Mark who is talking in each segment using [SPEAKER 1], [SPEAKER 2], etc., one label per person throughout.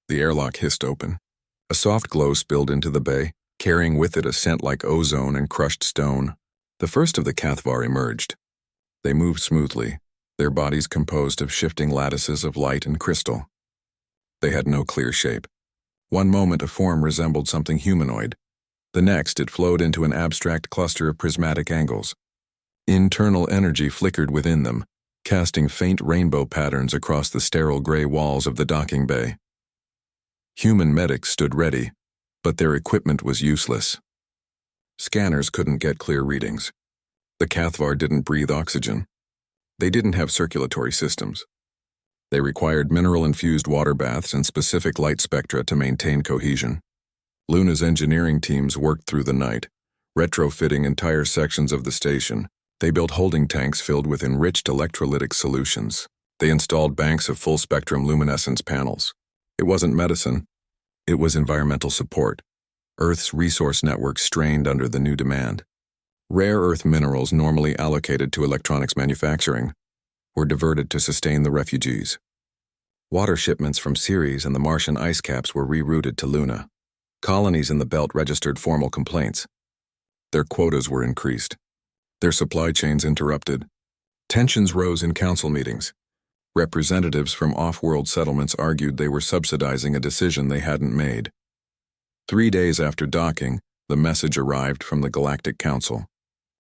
[SPEAKER 1] The airlock hissed open. A soft glow spilled into the bay, carrying with it a scent like ozone and crushed stone. The first of the Cathvar emerged. They moved smoothly, their bodies composed of shifting lattices of light and crystal. They had no clear shape. One moment a form resembled something humanoid. The next it flowed into an abstract cluster of prismatic angles. Internal energy flickered within them, casting faint rainbow patterns across the sterile gray walls of the docking bay. Human medics stood ready, but their equipment was useless. Scanners couldn't get clear readings. The Cathvar didn't breathe oxygen. They didn't have circulatory systems. They required mineral-infused water baths and specific light spectra to maintain cohesion. Luna's engineering teams worked through the night, retrofitting entire sections of the station. They built holding tanks filled with enriched electrolytic solutions. They installed banks of full-spectrum luminescence panels. It wasn't medicine. It was environmental support. Earth's resource network strained under the new demand. Rare earth minerals normally allocated to electronics manufacturing were diverted to sustain the refugees. Water shipments from Ceres and the Martian ice caps were rerouted to Luna. Colonies in the belt registered formal complaints. Their quotas were increased. Their supply chains interrupted. Tensions rose in council meetings. Representatives from off-world settlements argued they were subsidizing a decision they hadn't made. 3 days after docking, the message arrived from the Galactic Council.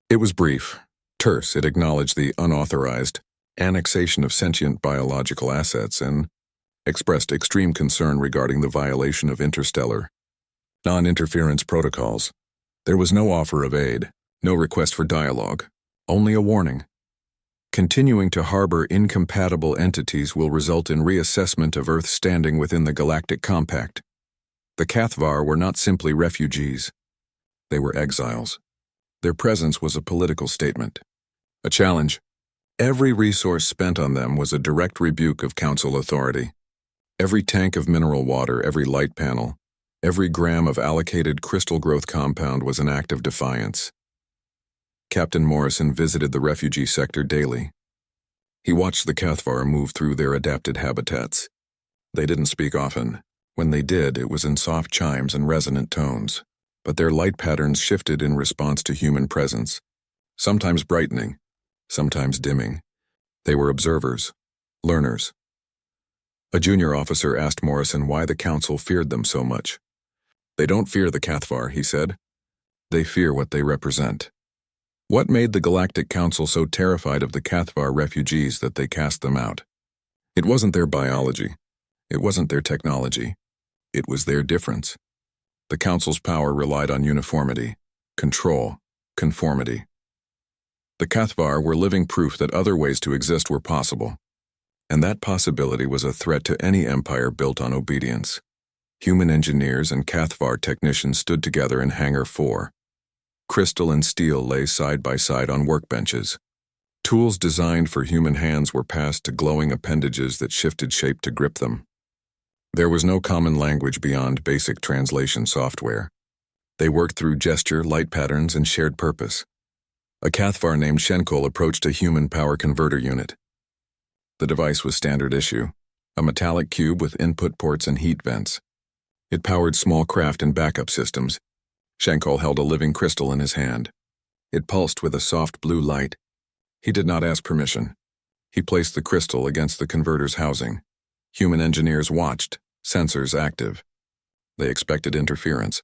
[SPEAKER 1] It was brief, terse. It acknowledged the unauthorized annexation of sentient biological assets and expressed extreme concern regarding the violation of interstellar non-interference protocols. There was no offer of aid, no request for dialogue, only a warning. Continuing to harbor incompatible entities will result in reassessment of Earth's standing within the Galactic Compact. The Cathvar were not simply refugees. They were exiles. Their presence was a political statement, a challenge. Every resource spent on them was a direct rebuke of Council authority. Every tank of mineral water, every light panel, every gram of allocated crystal growth compound was an act of defiance. Captain Morrison visited the refugee sector daily. He watched the Cathvar move through their adapted habitats. They didn't speak often. When they did, it was in soft chimes and resonant tones. But their light patterns shifted in response to human presence, sometimes brightening, sometimes dimming. They were observers, learners. A junior officer asked Morrison why the council feared them so much. "They don't fear the Cathvar," he said. "They fear what they represent." What made the Galactic Council so terrified of the Cathvar refugees that they cast them out? It wasn't their biology. It wasn't their technology. It was their difference. The Council's power relied on uniformity, control, conformity. The Cathvar were living proof that other ways to exist were possible. And that possibility was a threat to any empire built on obedience. Human engineers and Cathvar technicians stood together in Hangar 4. Crystal and steel lay side by side on workbenches. Tools designed for human hands were passed to glowing appendages that shifted shape to grip them. There was no common language beyond basic translation software. They worked through gesture, light patterns, and shared purpose. A Cathvar named Shenkol approached a human power converter unit. The device was standard issue, a metallic cube with input ports and heat vents. It powered small craft and backup systems. Shenkol held a living crystal in his hand. It pulsed with a soft blue light. He did not ask permission. He placed the crystal against the converter's housing. Human engineers watched, sensors active. They expected interference,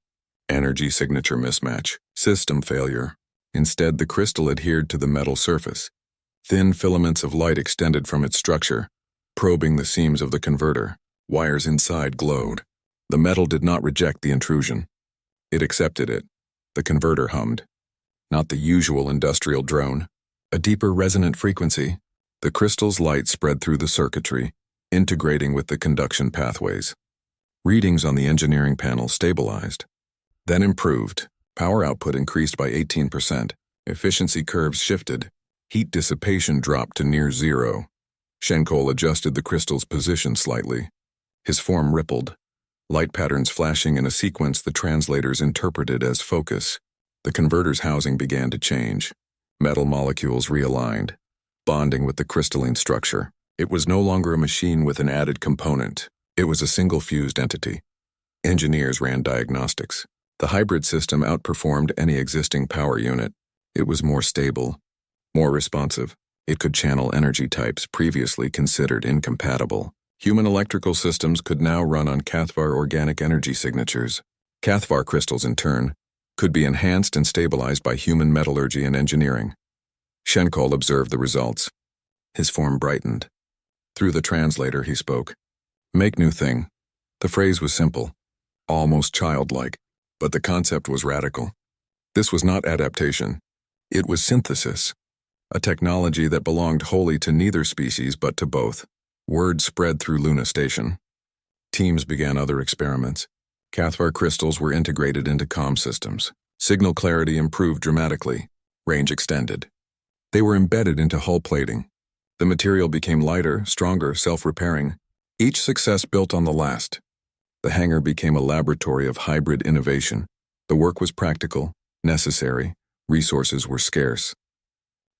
[SPEAKER 1] energy signature mismatch, system failure. Instead, the crystal adhered to the metal surface. Thin filaments of light extended from its structure, probing the seams of the converter. Wires inside glowed. The metal did not reject the intrusion. It accepted it. The converter hummed. Not the usual industrial drone. A deeper resonant frequency. The crystal's light spread through the circuitry, integrating with the conduction pathways. Readings on the engineering panel stabilized, then improved. Power output increased by 18%. Efficiency curves shifted. Heat dissipation dropped to near zero. Shenkol adjusted the crystal's position slightly. His form rippled, light patterns flashing in a sequence the translators interpreted as focus. The converter's housing began to change. Metal molecules realigned, bonding with the crystalline structure. It was no longer a machine with an added component. It was a single fused entity. Engineers ran diagnostics. The hybrid system outperformed any existing power unit. It was more stable, more responsive. It could channel energy types previously considered incompatible. Human electrical systems could now run on Cathvar organic energy signatures. Cathvar crystals, in turn, could be enhanced and stabilized by human metallurgy and engineering. Shenkol observed the results. His form brightened. Through the translator, he spoke. "Make new thing." The phrase was simple, almost childlike, but the concept was radical. This was not adaptation. It was synthesis, a technology that belonged wholly to neither species but to both. Word spread through Luna Station. Teams began other experiments. Cathvar crystals were integrated into comm systems. Signal clarity improved dramatically. Range extended. They were embedded into hull plating. The material became lighter, stronger, self-repairing. Each success built on the last. The hangar became a laboratory of hybrid innovation. The work was practical, necessary. Resources were scarce.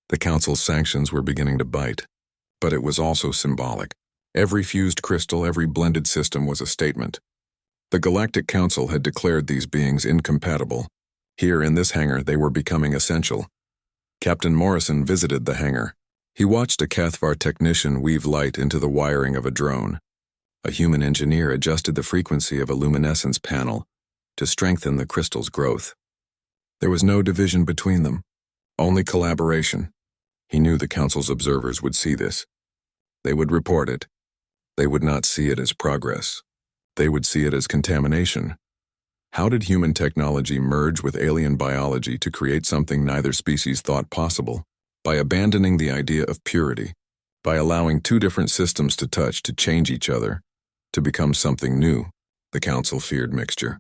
[SPEAKER 1] The Council's sanctions were beginning to bite. But it was also symbolic. Every fused crystal, every blended system was a statement. The Galactic Council had declared these beings incompatible. Here in this hangar, they were becoming essential. Captain Morrison visited the hangar. He watched a Cathvar technician weave light into the wiring of a drone. A human engineer adjusted the frequency of a luminescence panel to strengthen the crystal's growth. There was no division between them, only collaboration. He knew the Council's observers would see this. They would report it. They would not see it as progress. They would see it as contamination. How did human technology merge with alien biology to create something neither species thought possible? By abandoning the idea of purity, by allowing two different systems to touch, to change each other, to become something new. The Council feared mixture.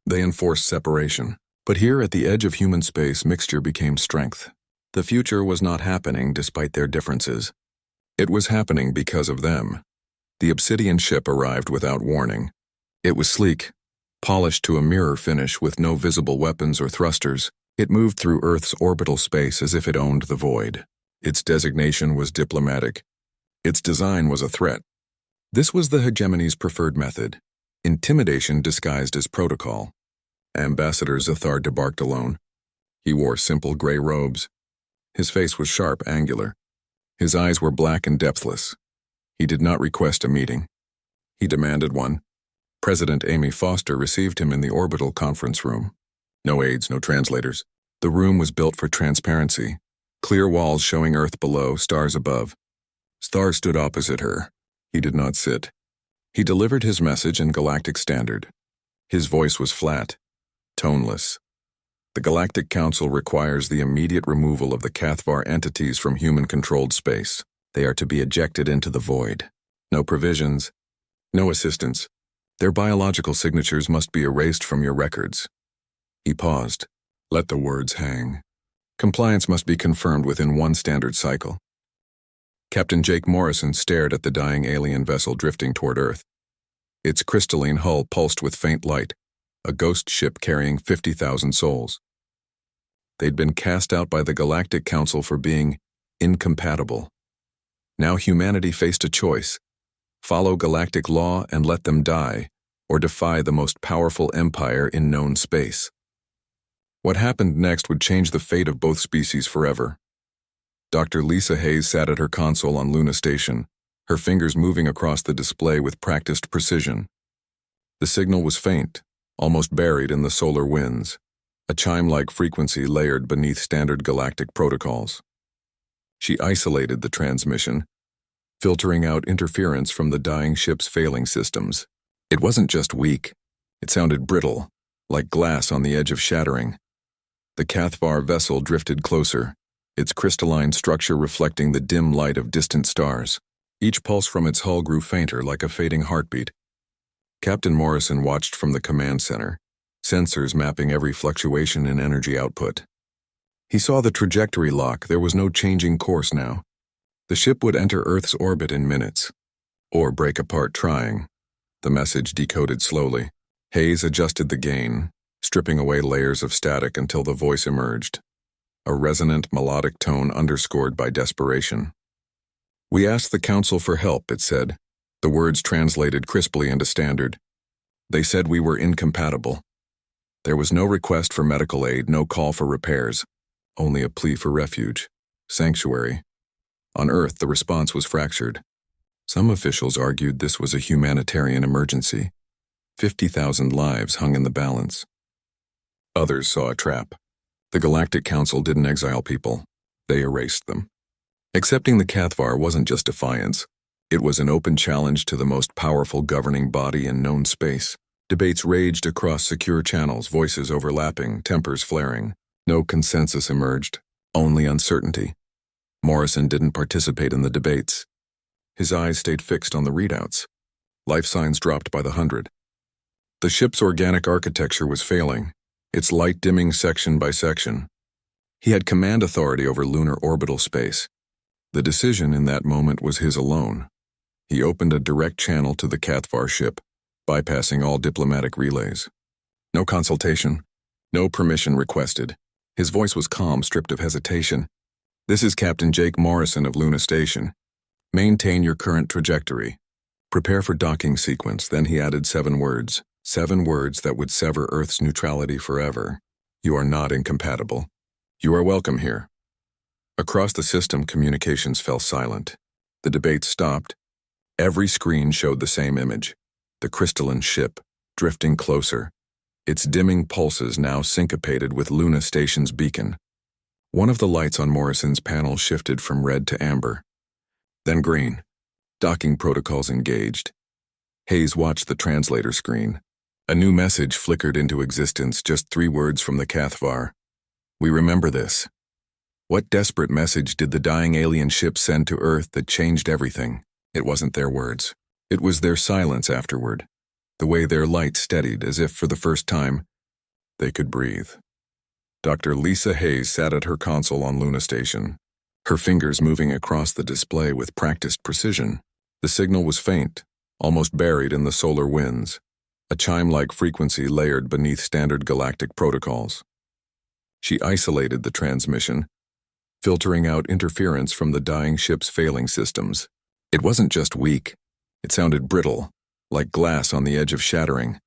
[SPEAKER 1] They enforced separation. But here at the edge of human space, mixture became strength. The future was not happening despite their differences. It was happening because of them. The Obsidian ship arrived without warning. It was sleek, polished to a mirror finish with no visible weapons or thrusters. It moved through Earth's orbital space as if it owned the void. Its designation was diplomatic. Its design was a threat. This was the hegemony's preferred method, intimidation disguised as protocol. Ambassador Zathar debarked alone. He wore simple gray robes. His face was sharp, angular. His eyes were black and depthless. He did not request a meeting. He demanded one. President Amy Foster received him in the orbital conference room. No aides, no translators. The room was built for transparency. Clear walls showing Earth below, stars above. Star stood opposite her. He did not sit. He delivered his message in Galactic Standard. His voice was flat, toneless. The Galactic Council requires the immediate removal of the Cathvar entities from human-controlled space. They are to be ejected into the void. No provisions, no assistance. Their biological signatures must be erased from your records. He paused. Let the words hang. Compliance must be confirmed within one standard cycle. Captain Jake Morrison stared at the dying alien vessel drifting toward Earth. Its crystalline hull pulsed with faint light, a ghost ship carrying 50,000 souls. They'd been cast out by the Galactic Council for being incompatible. Now humanity faced a choice: follow galactic law and let them die, or defy the most powerful empire in known space. What happened next would change the fate of both species forever. Dr. Lisa Hayes sat at her console on Luna Station, her fingers moving across the display with practiced precision. The signal was faint, almost buried in the solar winds, a chime-like frequency layered beneath standard galactic protocols. She isolated the transmission, filtering out interference from the dying ship's failing systems. It wasn't just weak. It sounded brittle, like glass on the edge of shattering. The Cathvar vessel drifted closer, its crystalline structure reflecting the dim light of distant stars. Each pulse from its hull grew fainter, like a fading heartbeat. Captain Morrison watched from the command center, sensors mapping every fluctuation in energy output. He saw the trajectory lock. There was no changing course now. The ship would enter Earth's orbit in minutes, or break apart trying. The message decoded slowly. Hayes adjusted the gain, stripping away layers of static until the voice emerged, a resonant melodic tone underscored by desperation. We asked the Council for help, it said. The words translated crisply into Standard. They said we were incompatible. There was no request for medical aid, no call for repairs, only a plea for refuge, sanctuary. On Earth, the response was fractured. Some officials argued this was a humanitarian emergency. 50,000 lives hung in the balance. Others saw a trap. The Galactic Council didn't exile people. They erased them. Accepting the Cathvar wasn't just defiance. It was an open challenge to the most powerful governing body in known space. Debates raged across secure channels, voices overlapping, tempers flaring. No consensus emerged, only uncertainty. Morrison didn't participate in the debates. His eyes stayed fixed on the readouts. Life signs dropped by the 100. The ship's organic architecture was failing, its light dimming section by section. He had command authority over lunar orbital space. The decision in that moment was his alone. He opened a direct channel to the Cathvar ship, bypassing all diplomatic relays. No consultation, no permission requested. His voice was calm, stripped of hesitation. "This is Captain Jake Morrison of Luna Station. Maintain your current trajectory. Prepare for docking sequence." Then he added 7 words that would sever Earth's neutrality forever. "You are not incompatible. You are welcome here." Across the system, communications fell silent. The debate stopped. Every screen showed the same image. The crystalline ship, drifting closer, its dimming pulses now syncopated with Luna Station's beacon. One of the lights on Morrison's panel shifted from red to amber, then green. Docking protocols engaged. Hayes watched the translator screen. A new message flickered into existence, just 3 words from the Cathvar. "We remember this." What desperate message did the dying alien ship send to Earth that changed everything? It wasn't their words. It was their silence afterward, the way their light steadied as if for the first time they could breathe. Dr. Lisa Hayes sat at her console on Luna Station, her fingers moving across the display with practiced precision. The signal was faint, almost buried in the solar winds, a chime-like frequency layered beneath standard galactic protocols. She isolated the transmission, filtering out interference from the dying ship's failing systems. It wasn't just weak. It sounded brittle, like glass on the edge of shattering.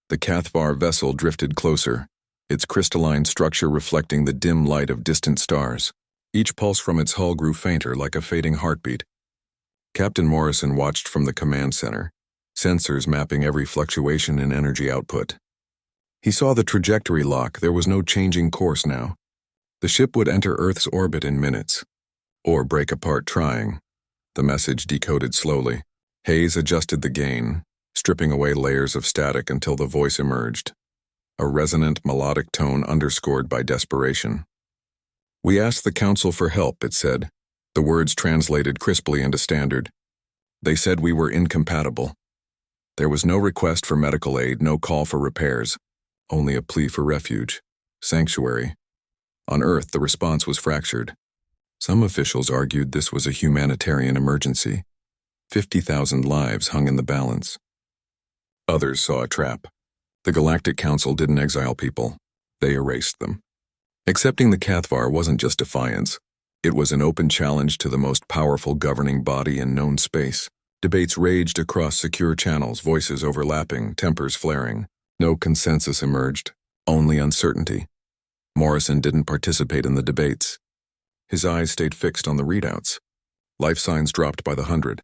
[SPEAKER 1] The Cathvar vessel drifted closer, its crystalline structure reflecting the dim light of distant stars. Each pulse from its hull grew fainter, like a fading heartbeat. Captain Morrison watched from the command center, sensors mapping every fluctuation in energy output. He saw the trajectory lock. There was no changing course now. The ship would enter Earth's orbit in minutes, or break apart trying. The message decoded slowly. Hayes adjusted the gain, stripping away layers of static until the voice emerged, a resonant melodic tone underscored by desperation. "We asked the Council for help," it said. The words translated crisply into Standard. They said we were incompatible. There was no request for medical aid, no call for repairs, only a plea for refuge, sanctuary. On Earth, the response was fractured. Some officials argued this was a humanitarian emergency. 50,000 lives hung in the balance. Others saw a trap. The Galactic Council didn't exile people. They erased them. Accepting the Cathvar wasn't just defiance. It was an open challenge to the most powerful governing body in known space. Debates raged across secure channels, voices overlapping, tempers flaring. No consensus emerged, only uncertainty. Morrison didn't participate in the debates. His eyes stayed fixed on the readouts. Life signs dropped by the 100.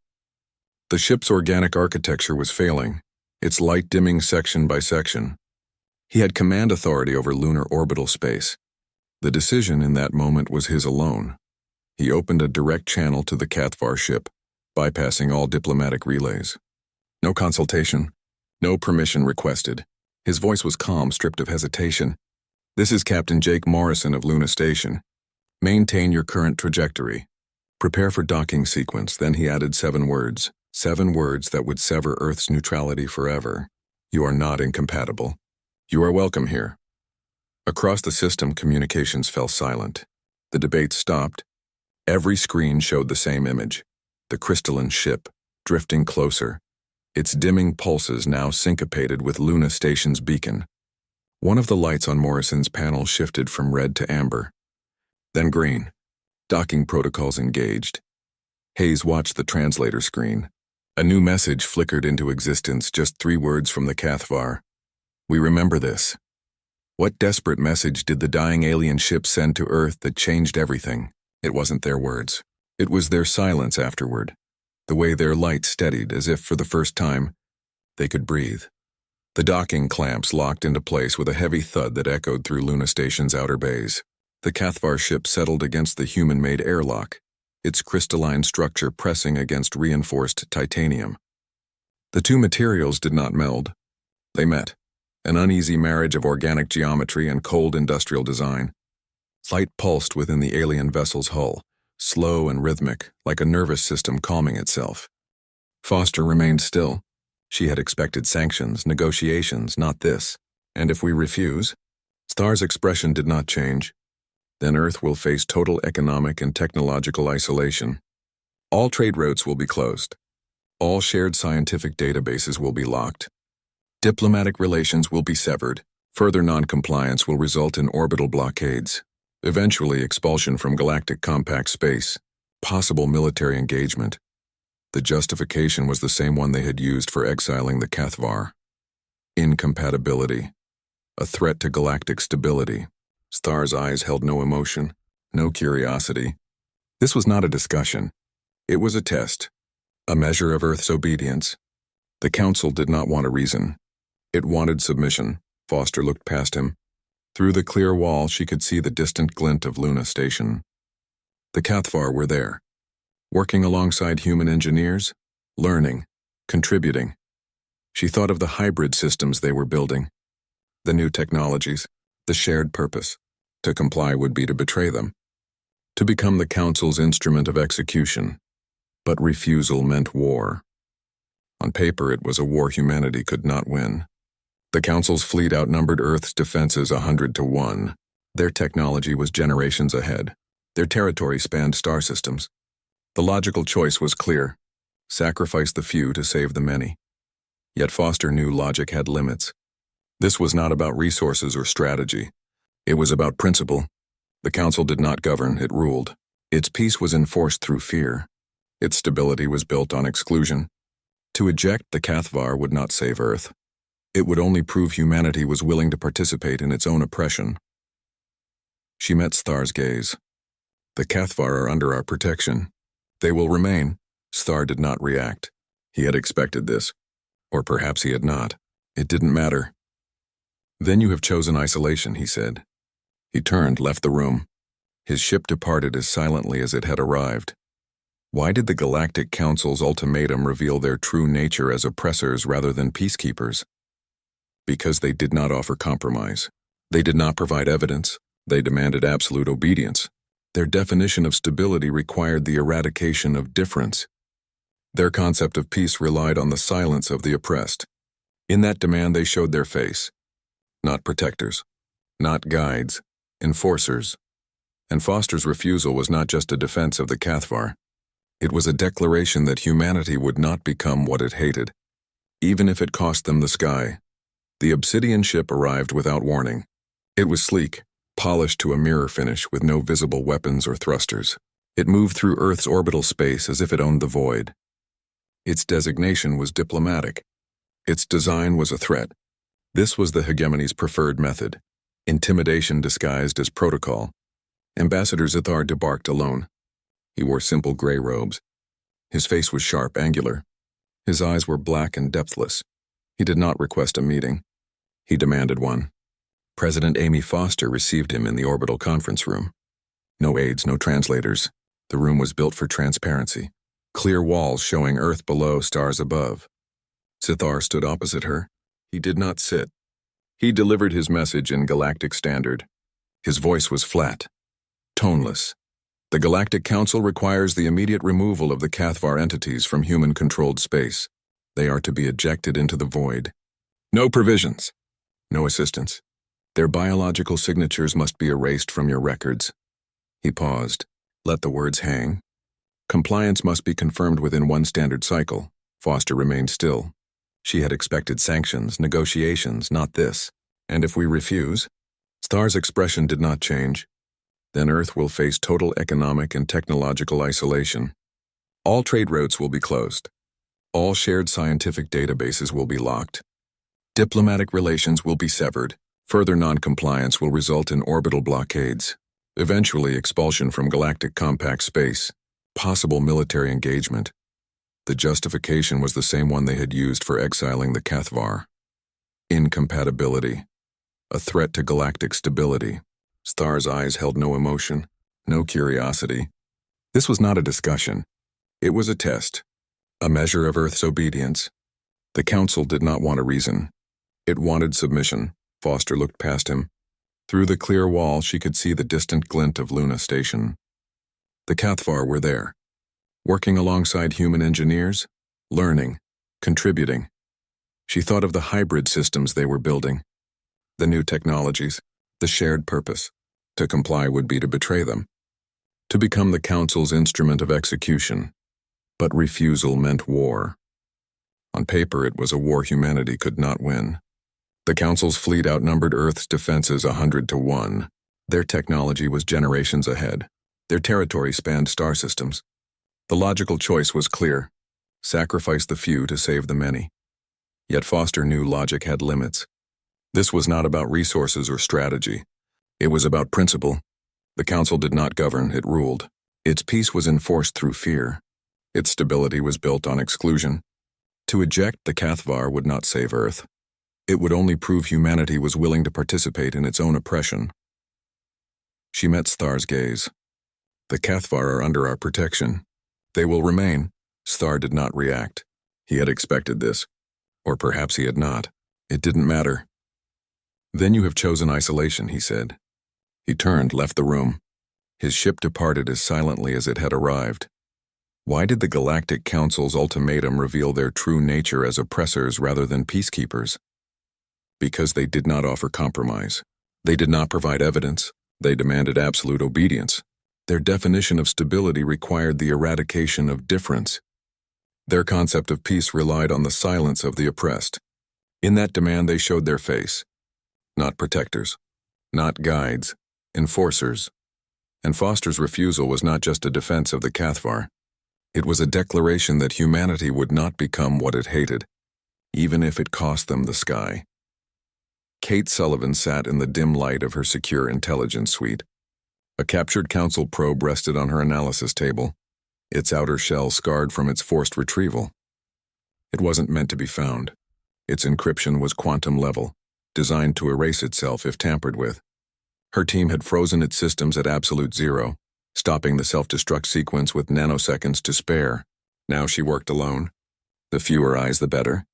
[SPEAKER 1] The ship's organic architecture was failing, its light dimming section by section. He had command authority over lunar orbital space. The decision in that moment was his alone. He opened a direct channel to the Cathvar ship, bypassing all diplomatic relays. No consultation, no permission requested. His voice was calm, stripped of hesitation. "This is Captain Jake Morrison of Luna Station. Maintain your current trajectory. Prepare for docking sequence." Then he added 7 words that would sever Earth's neutrality forever. "You are not incompatible. You are welcome here." Across the system, communications fell silent. The debate stopped. Every screen showed the same image, the crystalline ship, drifting closer, its dimming pulses now syncopated with Luna Station's beacon. One of the lights on Morrison's panel shifted from red to amber, then green. Docking protocols engaged. Hayes watched the translator screen. A new message flickered into existence, just 3 words from the Cathvar. We remember this. What desperate message did the dying alien ship send to Earth that changed everything? It wasn't their words. It was their silence afterward. The way their light steadied, as if for the first time, they could breathe. The docking clamps locked into place with a heavy thud that echoed through Luna Station's outer bays. The Cathvar ship settled against the human-made airlock, its crystalline structure pressing against reinforced titanium. The two materials did not meld. They met, an uneasy marriage of organic geometry and cold industrial design. Light pulsed within the alien vessel's hull, slow and rhythmic, like a nervous system calming itself. Foster remained still. She had expected sanctions, negotiations, not this. And if we refuse? Star's expression did not change. Then Earth will face total economic and technological isolation. All trade routes will be closed. All shared scientific databases will be locked. Diplomatic relations will be severed. Further non-compliance will result in orbital blockades. Eventually, expulsion from galactic compact space. Possible military engagement. The justification was the same one they had used for exiling the Cathvar. Incompatibility. A threat to galactic stability. Star's eyes held no emotion, no curiosity. This was not a discussion. It was a test, a measure of Earth's obedience. The Council did not want a reason. It wanted submission. Foster looked past him. Through the clear wall, she could see the distant glint of Luna Station. The Cathvar were there, working alongside human engineers, learning, contributing. She thought of the hybrid systems they were building, the new technologies, the shared purpose. To comply would be to betray them, to become the Council's instrument of execution. But refusal meant war. On paper, it was a war humanity could not win. The Council's fleet outnumbered Earth's defenses 100-1. Their technology was generations ahead. Their territory spanned star systems. The logical choice was clear: sacrifice the few to save the many. Yet Foster knew logic had limits. This was not about resources or strategy. It was about principle. The Council did not govern, it ruled. Its peace was enforced through fear. Its stability was built on exclusion. To eject the Cathvar would not save Earth. It would only prove humanity was willing to participate in its own oppression. She met Star's gaze. The Cathvar are under our protection. They will remain. Star did not react. He had expected this. Or perhaps he had not. It didn't matter. Then you have chosen isolation, he said. He turned, left the room. His ship departed as silently as it had arrived. Why did the Galactic Council's ultimatum reveal their true nature as oppressors rather than peacekeepers? Because they did not offer compromise. They did not provide evidence. They demanded absolute obedience. Their definition of stability required the eradication of difference. Their concept of peace relied on the silence of the oppressed. In that demand, they showed their face. Not protectors. Not guides. Enforcers. And Foster's refusal was not just a defense of the Cathvar. It was a declaration that humanity would not become what it hated, even if it cost them the sky. The Obsidian ship arrived without warning. It was sleek, polished to a mirror finish with no visible weapons or thrusters. It moved through Earth's orbital space as if it owned the void. Its designation was diplomatic. Its design was a threat. This was the hegemony's preferred method. Intimidation disguised as protocol. Ambassador Zithar debarked alone. He wore simple gray robes. His face was sharp, angular. His eyes were black and depthless. He did not request a meeting. He demanded one. President Amy Foster received him in the orbital conference room. No aides, no translators. The room was built for transparency. Clear walls showing Earth below, stars above. Zithar stood opposite her. He did not sit. He delivered his message in galactic standard. His voice was flat, toneless. The Galactic Council requires the immediate removal of the Cathvar entities from human-controlled space. They are to be ejected into the void. No provisions. No assistance. Their biological signatures must be erased from your records. He paused. Let the words hang. Compliance must be confirmed within one standard cycle. Foster remained still. She had expected sanctions, negotiations, not this. And if we refuse? Star's expression did not change. Then Earth will face total economic and technological isolation. All trade routes will be closed. All shared scientific databases will be locked. Diplomatic relations will be severed. Further non-compliance will result in orbital blockades. Eventually, expulsion from galactic compact space. Possible military engagement. The justification was the same one they had used for exiling the Cathvar. Incompatibility. A threat to galactic stability. Star's eyes held no emotion, no curiosity. This was not a discussion. It was a test. A measure of Earth's obedience. The Council did not want a reason. It wanted submission. Foster looked past him. Through the clear wall, she could see the distant glint of Luna Station. The Cathvar were there, working alongside human engineers, learning, contributing. She thought of the hybrid systems they were building, the new technologies, the shared purpose. To comply would be to betray them, to become the Council's instrument of execution. But refusal meant war. On paper, it was a war humanity could not win. The Council's fleet outnumbered Earth's defenses 100-1. Their technology was generations ahead. Their territory spanned star systems. The logical choice was clear: sacrifice the few to save the many. Yet Foster knew logic had limits. This was not about resources or strategy. It was about principle. The Council did not govern, it ruled. Its peace was enforced through fear. Its stability was built on exclusion. To eject the Cathvar would not save Earth. It would only prove humanity was willing to participate in its own oppression. She met Star's gaze. The Cathvar are under our protection. They will remain. Star did not react. He had expected this. Or perhaps he had not. It didn't matter. Then you have chosen isolation, he said. He turned, left the room. His ship departed as silently as it had arrived. Why did the Galactic Council's ultimatum reveal their true nature as oppressors rather than peacekeepers? Because they did not offer compromise. They did not provide evidence. They demanded absolute obedience. Their definition of stability required the eradication of difference. Their concept of peace relied on the silence of the oppressed. In that demand, they showed their face. Not protectors. Not guides. Enforcers. And Foster's refusal was not just a defense of the Cathvar. It was a declaration that humanity would not become what it hated, even if it cost them the sky. Kate Sullivan sat in the dim light of her secure intelligence suite. A captured Council probe rested on her analysis table, its outer shell scarred from its forced retrieval. It wasn't meant to be found. Its encryption was quantum level, designed to erase itself if tampered with. Her team had frozen its systems at absolute zero, stopping the self-destruct sequence with nanoseconds to spare. Now she worked alone. The fewer eyes, the better.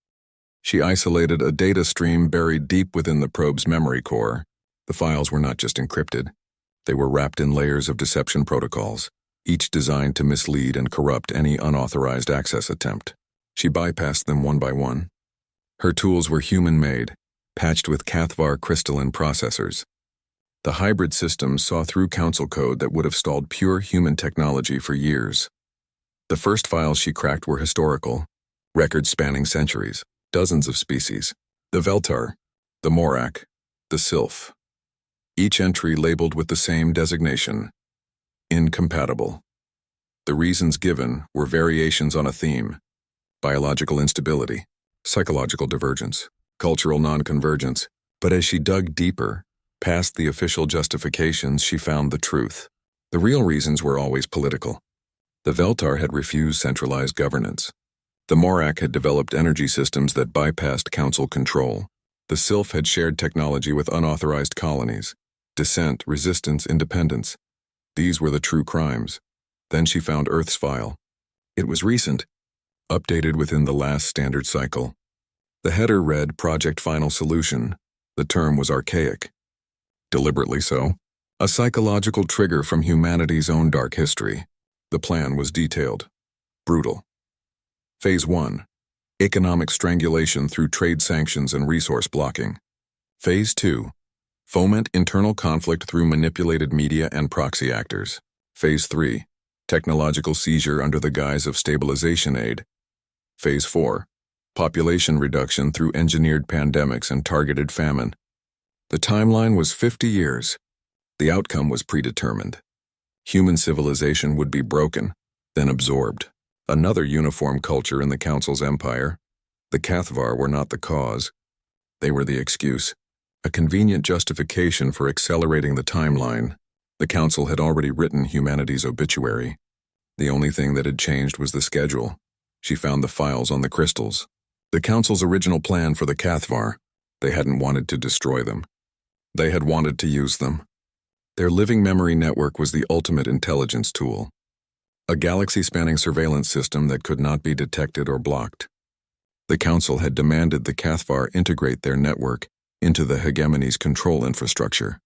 [SPEAKER 1] She isolated a data stream buried deep within the probe's memory core. The files were not just encrypted. They were wrapped in layers of deception protocols, each designed to mislead and corrupt any unauthorized access attempt. She bypassed them one by one. Her tools were human-made, patched with Cathvar crystalline processors. The hybrid systems saw through Council code that would have stalled pure human technology for years. The first files she cracked were historical, records spanning centuries, dozens of species: the Veltar, the Morak, the Sylph. Each entry labeled with the same designation: incompatible. The reasons given were variations on a theme: biological instability, psychological divergence, cultural non-convergence. But as she dug deeper, past the official justifications, she found the truth. The real reasons were always political. The Veltar had refused centralized governance. The Morak had developed energy systems that bypassed Council control. The Sylph had shared technology with unauthorized colonies. Dissent, resistance, independence. These were the true crimes. Then she found Earth's file. It was recent, updated within the last standard cycle. The header read Project Final Solution. The term was archaic. Deliberately so. A psychological trigger from humanity's own dark history. The plan was detailed. Brutal. Phase 1. Economic strangulation through trade sanctions and resource blocking. Phase 2. Foment internal conflict through manipulated media and proxy actors. Phase 3. Technological seizure under the guise of stabilization aid. Phase 4. Population reduction through engineered pandemics and targeted famine. The timeline was 50 years. The outcome was predetermined. Human civilization would be broken, then absorbed. Another uniform culture in the Council's empire. The Cathvar were not the cause. They were the excuse, a convenient justification for accelerating the timeline. The Council had already written humanity's obituary. The only thing that had changed was the schedule. She found the files on the crystals. The Council's original plan for the Cathvar. They hadn't wanted to destroy them. They had wanted to use them. Their living memory network was the ultimate intelligence tool. A galaxy-spanning surveillance system that could not be detected or blocked. The Council had demanded the Cathvar integrate their network into the hegemony's control infrastructure.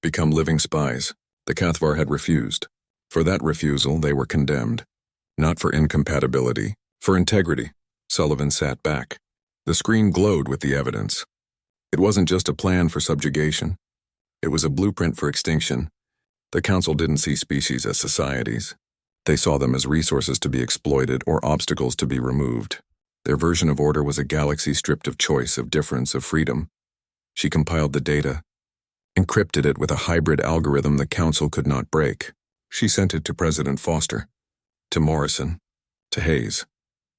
[SPEAKER 1] Become living spies. The Cathvar had refused. For that refusal, they were condemned. Not for incompatibility, for integrity. Sullivan sat back. The screen glowed with the evidence. It wasn't just a plan for subjugation. It was a blueprint for extinction. The Council didn't see species as societies. They saw them as resources to be exploited or obstacles to be removed. Their version of order was a galaxy stripped of choice, of difference, of freedom. She compiled the data, encrypted it with a hybrid algorithm the Council could not break. She sent it to President Foster, to Morrison, to Hayes.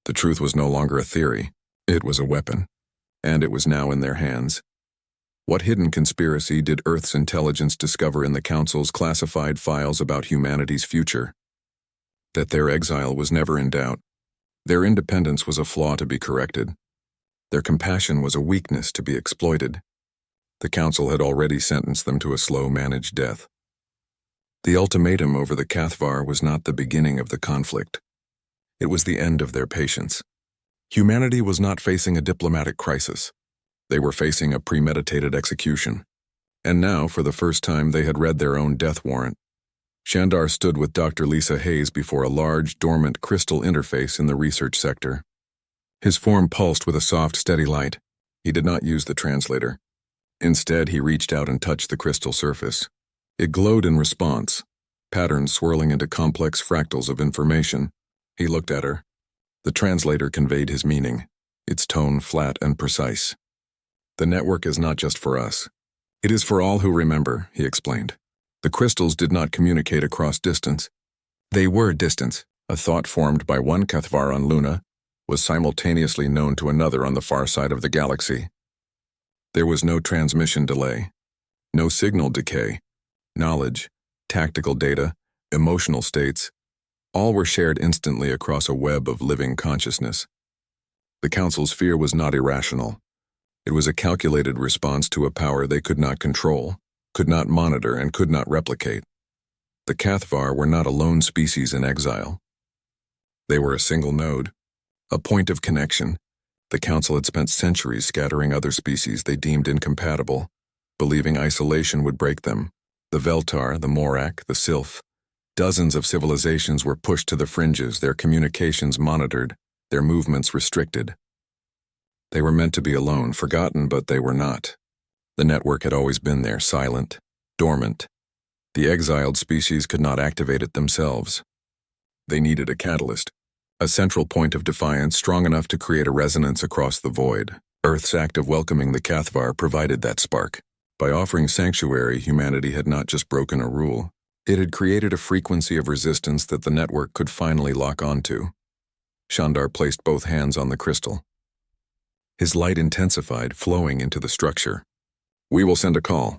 [SPEAKER 1] The truth was no longer a theory. It was a weapon, and it was now in their hands. What hidden conspiracy did Earth's intelligence discover in the Council's classified files about humanity's future? That their exile was never in doubt. Their independence was a flaw to be corrected. Their compassion was a weakness to be exploited. The Council had already sentenced them to a slow-managed death. The ultimatum over the Cathvar was not the beginning of the conflict. It was the end of their patience. Humanity was not facing a diplomatic crisis. They were facing a premeditated execution. And now, for the first time, they had read their own death warrant. Shandar stood with Dr. Lisa Hayes before a large, dormant crystal interface in the research sector. His form pulsed with a soft, steady light. He did not use the translator. Instead, he reached out and touched the crystal surface. It glowed in response, patterns swirling into complex fractals of information. He looked at her. The translator conveyed his meaning, its tone flat and precise. The network is not just for us. It is for all who remember, he explained. The crystals did not communicate across distance. They were distance. A thought formed by one Cathvar on Luna was simultaneously known to another on the far side of the galaxy. There was no transmission delay, no signal decay. Knowledge, tactical data, emotional states, all were shared instantly across a web of living consciousness. The Council's fear was not irrational. It was a calculated response to a power they could not control, could not monitor, and could not replicate. The Cathvar were not a lone species in exile. They were a single node, a point of connection. The Council had spent centuries scattering other species they deemed incompatible, believing isolation would break them. The Veltar, the Morak, the Sylph. Dozens of civilizations were pushed to the fringes, their communications monitored, their movements restricted. They were meant to be alone, forgotten, but they were not. The network had always been there, silent, dormant. The exiled species could not activate it themselves. They needed a catalyst, a central point of defiance strong enough to create a resonance across the void. Earth's act of welcoming the Cathvar provided that spark. By offering sanctuary, humanity had not just broken a rule. It had created a frequency of resistance that the network could finally lock onto. Shandar placed both hands on the crystal. His light intensified, flowing into the structure. We will send a call.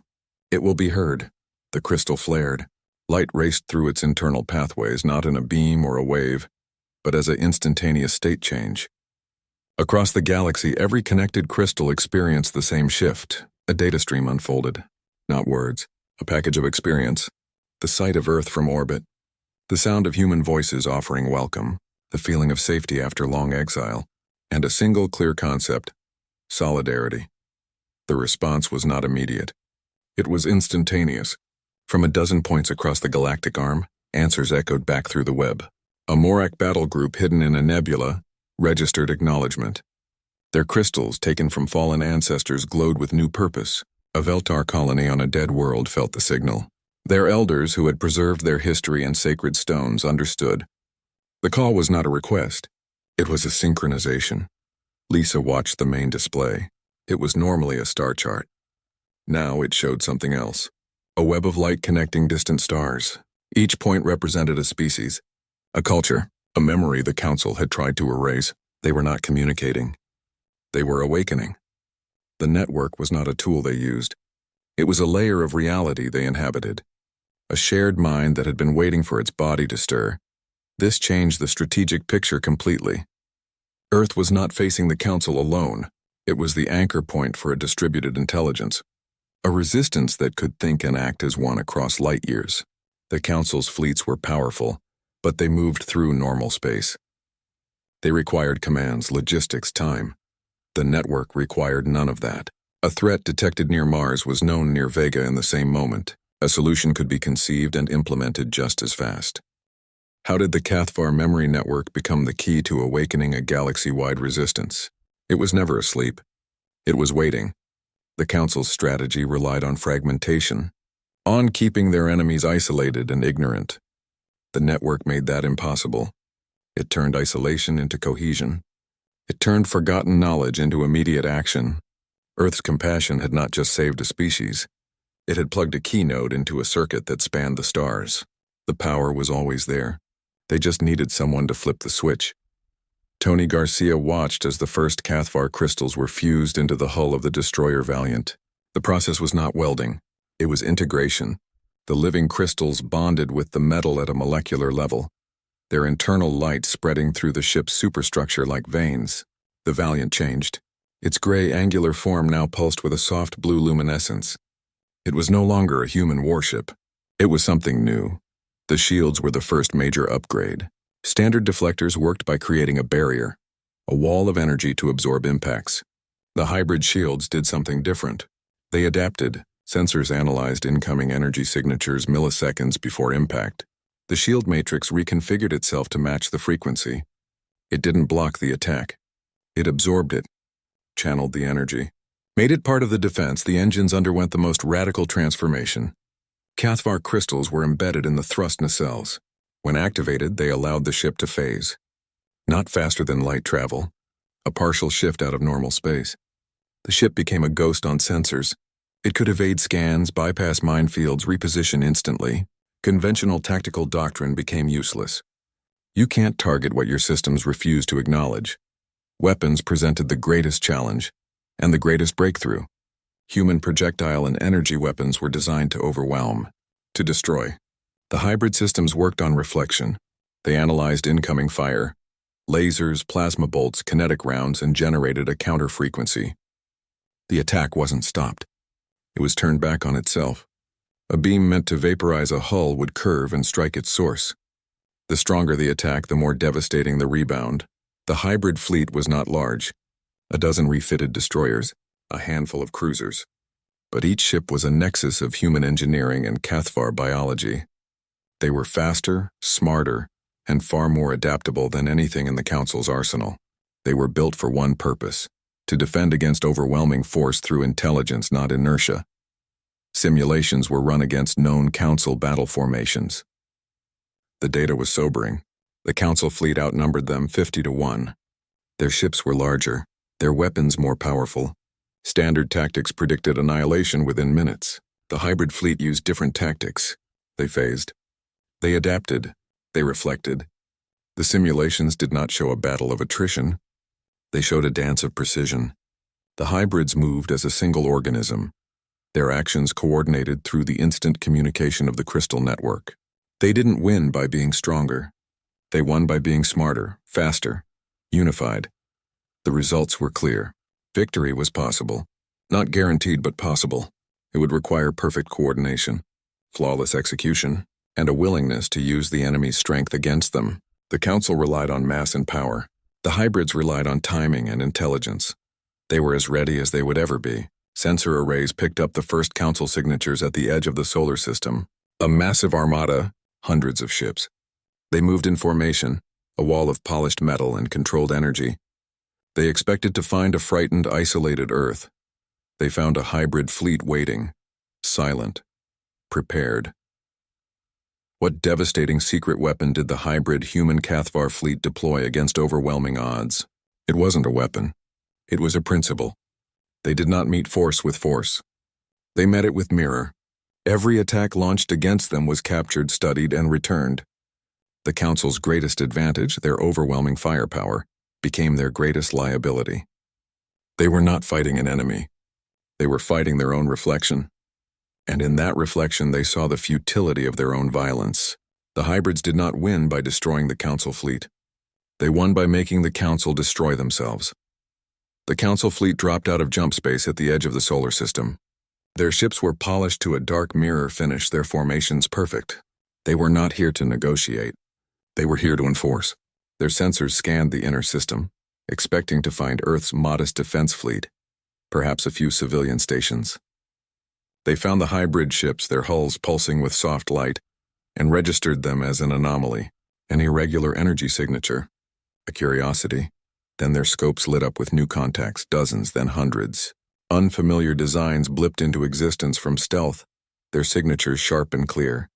[SPEAKER 1] It will be heard. The crystal flared. Light raced through its internal pathways, not in a beam or a wave, but as an instantaneous state change. Across the galaxy, every connected crystal experienced the same shift. A data stream unfolded. Not words. A package of experience. The sight of Earth from orbit. The sound of human voices offering welcome. The feeling of safety after long exile. And a single clear concept. Solidarity. The response was not immediate. It was instantaneous. From a dozen points across the galactic arm, answers echoed back through the web. A Morak battle group hidden in a nebula registered acknowledgement. Their crystals, taken from fallen ancestors, glowed with new purpose. A Veltar colony on a dead world felt the signal. Their elders, who had preserved their history and sacred stones, understood. The call was not a request. It was a synchronization. Lisa watched the main display. It was normally a star chart. Now it showed something else. A web of light connecting distant stars. Each point represented a species, a culture, A memory the Council had tried to erase. They were not communicating. They were awakening. The network was not a tool they used. It was a layer of reality they inhabited. A shared mind that had been waiting for its body to stir. This changed the strategic picture completely. Earth was not facing the Council alone. It was the anchor point for a distributed intelligence. A resistance that could think and act as one across light years. The Council's fleets were powerful, but they moved through normal space. They required commands, logistics, time. The network required none of that. A threat detected near Mars was known near Vega in the same moment. A solution could be conceived and implemented just as fast. How did the Cathvar memory network become the key to awakening a galaxy-wide resistance? It was never asleep. It was waiting. The Council's strategy relied on fragmentation, on keeping their enemies isolated and ignorant. The network made that impossible. It turned isolation into cohesion. It turned forgotten knowledge into immediate action. Earth's compassion had not just saved a species. It had plugged a key node into a circuit that spanned the stars. The power was always there. They just needed someone to flip the switch. Tony Garcia watched as the first Cathvar crystals were fused into the hull of the destroyer Valiant. The process was not welding. It was integration. The living crystals bonded with the metal at a molecular level, their internal light spreading through the ship's superstructure like veins. The Valiant changed. Its gray angular form now pulsed with a soft blue luminescence. It was no longer a human warship. It was something new. The shields were the first major upgrade. Standard deflectors worked by creating a barrier, a wall of energy to absorb impacts. The hybrid shields did something different. They adapted. Sensors analyzed incoming energy signatures milliseconds before impact. The shield matrix reconfigured itself to match the frequency. It didn't block the attack. It absorbed it, channeled the energy. Made it part of the defense, the engines underwent the most radical transformation. Cathvar crystals were embedded in the thrust nacelles. When activated, they allowed the ship to phase. Not faster than light travel, a partial shift out of normal space. The ship became a ghost on sensors. It could evade scans, bypass minefields, reposition instantly. Conventional tactical doctrine became useless. You can't target what your systems refuse to acknowledge. Weapons presented the greatest challenge and the greatest breakthrough. Human projectile and energy weapons were designed to overwhelm, to destroy. The hybrid systems worked on reflection. They analyzed incoming fire, lasers, plasma bolts, kinetic rounds, and generated a counter frequency. The attack wasn't stopped. It was turned back on itself. A beam meant to vaporize a hull would curve and strike its source. The stronger the attack, the more devastating the rebound. The hybrid fleet was not large. A dozen refitted destroyers, a handful of cruisers. But each ship was a nexus of human engineering and Cathvar biology. They were faster, smarter, and far more adaptable than anything in the Council's arsenal. They were built for one purpose: to defend against overwhelming force through intelligence, not inertia. Simulations were run against known Council battle formations. The data was sobering. The Council fleet outnumbered them 50-1. Their ships were larger, their weapons more powerful. Standard tactics predicted annihilation within minutes. The hybrid fleet used different tactics. They phased. They adapted. They reflected. The simulations did not show a battle of attrition. They showed a dance of precision. The hybrids moved as a single organism, their actions coordinated through the instant communication of the crystal network. They didn't win by being stronger. They won by being smarter, faster, unified. The results were clear. Victory was possible. Not guaranteed, but possible. It would require perfect coordination, flawless execution, and a willingness to use the enemy's strength against them. The Council relied on mass and power. The hybrids relied on timing and intelligence. They were as ready as they would ever be. Sensor arrays picked up the first Council signatures at the edge of the solar system. A massive armada, hundreds of ships. They moved in formation, a wall of polished metal and controlled energy. They expected to find a frightened, isolated Earth. They found a hybrid fleet waiting, silent, prepared. What devastating secret weapon did the hybrid human Cathvar fleet deploy against overwhelming odds? It wasn't a weapon. It was a principle. They did not meet force with force. They met it with mirror. Every attack launched against them was captured, studied, and returned. The Council's greatest advantage, their overwhelming firepower, became their greatest liability. They were not fighting an enemy. They were fighting their own reflection. And in that reflection they saw the futility of their own violence. The hybrids did not win by destroying the Council fleet. They won by making the Council destroy themselves. The Council fleet dropped out of jump space at the edge of the solar system. Their ships were polished to a dark mirror finish, their formations perfect. They were not here to negotiate. They were here to enforce. Their sensors scanned the inner system, expecting to find Earth's modest defense fleet, perhaps a few civilian stations. They found the hybrid ships, their hulls pulsing with soft light, and registered them as an anomaly, an irregular energy signature, a curiosity. Then their scopes lit up with new contacts, dozens, then hundreds. Unfamiliar designs blipped into existence from stealth, their signatures sharp and clear.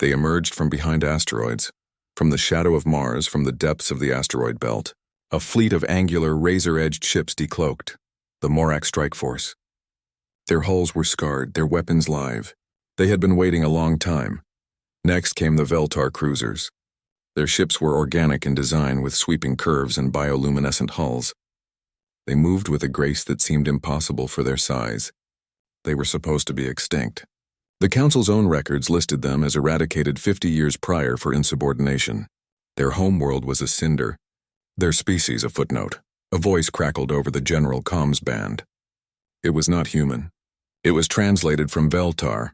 [SPEAKER 1] They emerged from behind asteroids, from the shadow of Mars, from the depths of the asteroid belt. A fleet of angular, razor-edged ships decloaked, the Morak strike force. Their hulls were scarred, their weapons live. They had been waiting a long time. Next came the Veltar cruisers. Their ships were organic in design, with sweeping curves and bioluminescent hulls. They moved with a grace that seemed impossible for their size. They were supposed to be extinct. The Council's own records listed them as eradicated 50 years prior for insubordination. Their homeworld was a cinder, their species a footnote. A voice crackled over the general comms band. It was not human. It was translated from Veltar,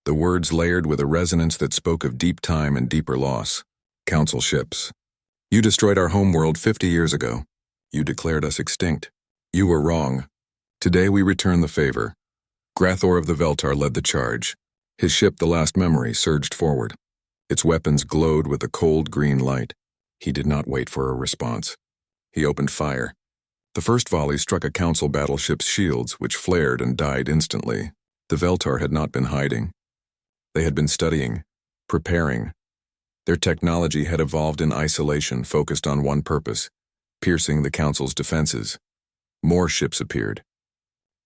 [SPEAKER 1] the words layered with a resonance that spoke of deep time and deeper loss. Council ships. You destroyed our homeworld 50 years ago. You declared us extinct. You were wrong. Today we return the favor. Grathor of the Veltar led the charge. His ship, the Last Memory, surged forward. Its weapons glowed with a cold green light. He did not wait for a response. He opened fire. The first volley struck a Council battleship's shields, which flared and died instantly. The Veltar had not been hiding. They had been studying, preparing. Their technology had evolved in isolation, focused on one purpose, piercing the Council's defenses. More ships appeared.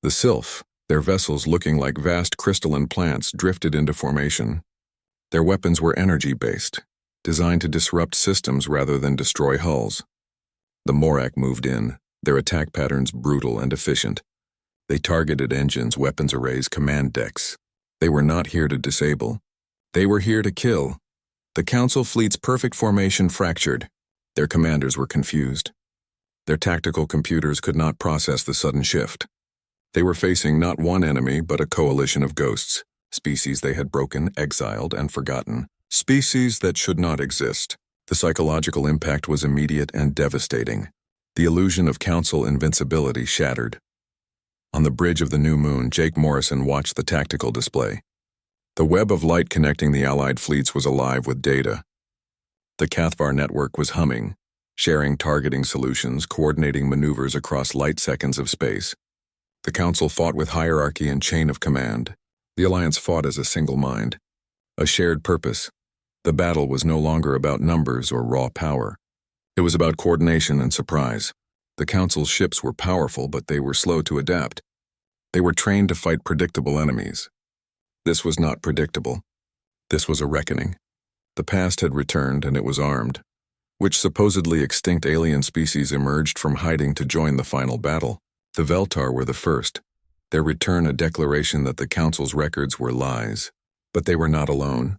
[SPEAKER 1] The Sylph, their vessels looking like vast crystalline plants, drifted into formation. Their weapons were energy-based, designed to disrupt systems rather than destroy hulls. The Morak moved in, their attack patterns brutal and efficient. They targeted engines, weapons arrays, command decks. They were not here to disable. They were here to kill. The Council fleet's perfect formation fractured. Their commanders were confused. Their tactical computers could not process the sudden shift. They were facing not one enemy, but a coalition of ghosts, species they had broken, exiled, and forgotten, species that should not exist. The psychological impact was immediate and devastating. The illusion of Council invincibility shattered. On the bridge of the new moon, Jake Morrison watched the tactical display. The web of light connecting the Allied fleets was alive with data. The Cathvar network was humming, sharing targeting solutions, coordinating maneuvers across light seconds of space. The Council fought with hierarchy and chain of command. The Alliance fought as a single mind. A shared purpose. The battle was no longer about numbers or raw power. It was about coordination and surprise. The Council's ships were powerful, but they were slow to adapt. They were trained to fight predictable enemies. This was not predictable. This was a reckoning. The past had returned, and it was armed. Which supposedly extinct alien species emerged from hiding to join the final battle? The Veltar were the first. Their return a declaration that the Council's records were lies. But they were not alone.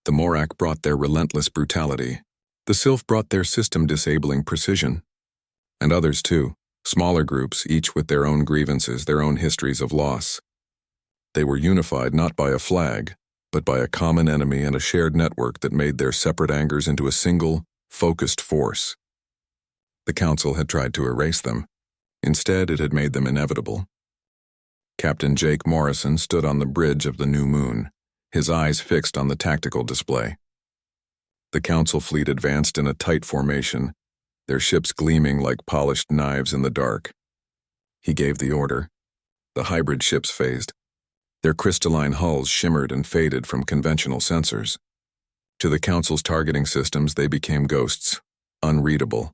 [SPEAKER 1] The Morak brought their relentless brutality. The Sylph brought their system-disabling precision. And others too, smaller groups, each with their own grievances, their own histories of loss. They were unified not by a flag, but by a common enemy and a shared network that made their separate angers into a single, focused force. The Council had tried to erase them. Instead, it had made them inevitable. Captain Jake Morrison stood on the bridge of the new moon, his eyes fixed on the tactical display. The Council fleet advanced in a tight formation, their ships gleaming like polished knives in the dark. He gave the order. The hybrid ships phased. Their crystalline hulls shimmered and faded from conventional sensors. To the Council's targeting systems, they became ghosts, unreadable,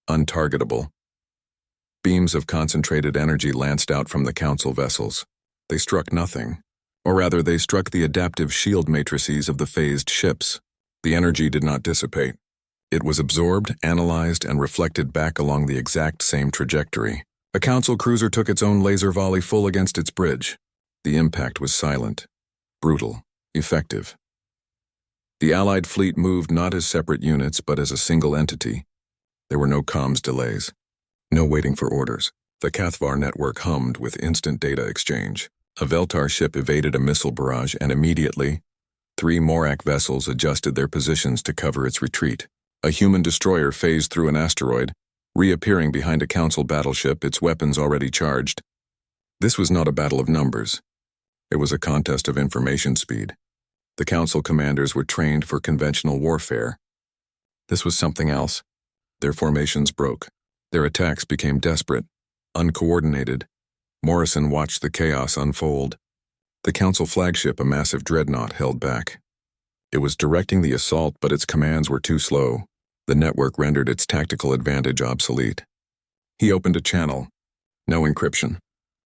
[SPEAKER 1] untargetable. Beams of concentrated energy lanced out from the Council vessels. They struck nothing, or rather they struck the adaptive shield matrices of the phased ships. The energy did not dissipate. It was absorbed, analyzed, and reflected back along the exact same trajectory. A council cruiser took its own laser volley full against its bridge. The impact was silent, brutal, effective. The Allied fleet moved not as separate units but as a single entity. There were no comms delays, no waiting for orders. The Cathvar network hummed with instant data exchange. A Veltar ship evaded a missile barrage, and immediately, 3 Morak vessels adjusted their positions to cover its retreat. A human destroyer phased through an asteroid, reappearing behind a council battleship, its weapons already charged. This was not a battle of numbers. It was a contest of information speed. The council commanders were trained for conventional warfare. This was something else. Their formations broke. Their attacks became desperate, uncoordinated. Morrison watched the chaos unfold. The council flagship, a massive dreadnought, held back. It was directing the assault, but its commands were too slow. The network rendered its tactical advantage obsolete. He opened a channel. No encryption.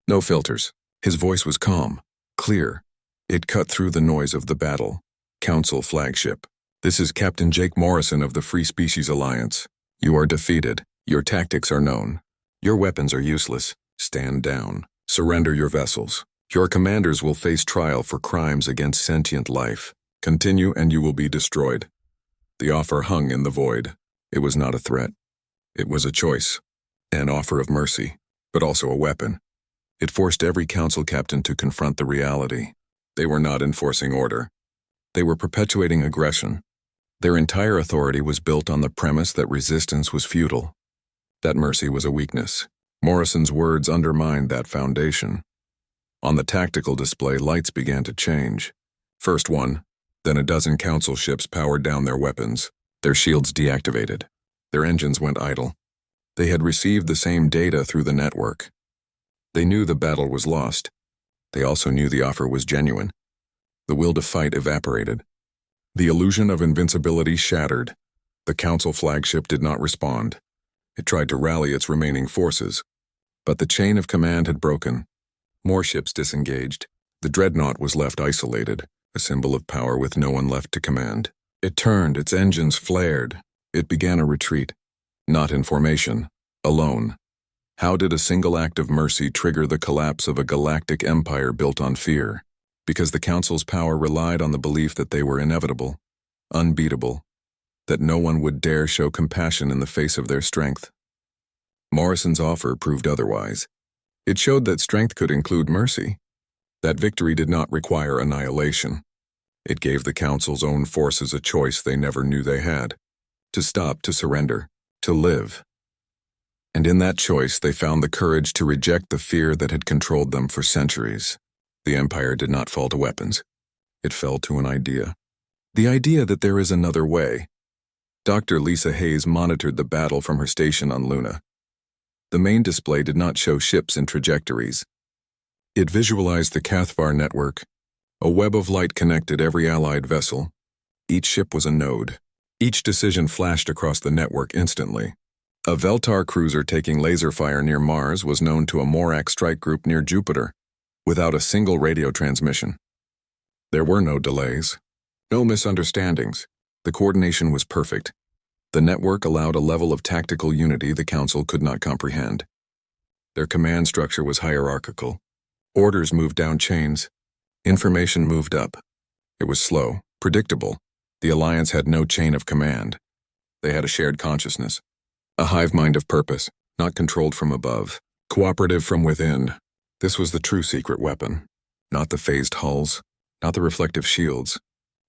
[SPEAKER 1] No filters. His voice was calm, clear. It cut through the noise of the battle. Council flagship. This is Captain Jake Morrison of the Free Species Alliance. You are defeated. Your tactics are known. Your weapons are useless. Stand down. Surrender your vessels. Your commanders will face trial for crimes against sentient life. Continue and you will be destroyed. The offer hung in the void. It was not a threat. It was a choice. An offer of mercy, but also a weapon. It forced every council captain to confront the reality. They were not enforcing order. They were perpetuating aggression. Their entire authority was built on the premise that resistance was futile. That mercy was a weakness. Morrison's words undermined that foundation. On the tactical display, lights began to change. First one, then a dozen council ships powered down their weapons. Their shields deactivated. Their engines went idle. They had received the same data through the network. They knew the battle was lost. They also knew the offer was genuine. The will to fight evaporated. The illusion of invincibility shattered. The council flagship did not respond. It tried to rally its remaining forces. But the chain of command had broken. More ships disengaged. The dreadnought was left isolated, a symbol of power with no one left to command. It turned, its engines flared. It began a retreat. Not in formation, alone. How did a single act of mercy trigger the collapse of a galactic empire built on fear? Because the Council's power relied on the belief that they were inevitable, unbeatable, that no one would dare show compassion in the face of their strength. Morrison's offer proved otherwise. It showed that strength could include mercy, that victory did not require annihilation. It gave the Council's own forces a choice they never knew they had: to stop, to surrender, to live. And in that choice, they found the courage to reject the fear that had controlled them for centuries. The Empire did not fall to weapons. It fell to an idea. The idea that there is another way. Dr. Lisa Hayes monitored the battle from her station on Luna. The main display did not show ships and trajectories. It visualized the Cathvar network. A web of light connected every Allied vessel. Each ship was a node. Each decision flashed across the network instantly. A Veltar cruiser taking laser fire near Mars was known to a Morak strike group near Jupiter, without a single radio transmission. There were no delays, no misunderstandings. The coordination was perfect. The network allowed a level of tactical unity the Council could not comprehend. Their command structure was hierarchical. Orders moved down chains. Information moved up. It was slow, predictable. The Alliance had no chain of command. They had a shared consciousness. A hive mind of purpose, not controlled from above, cooperative from within. This was the true secret weapon. Not the phased hulls, not the reflective shields.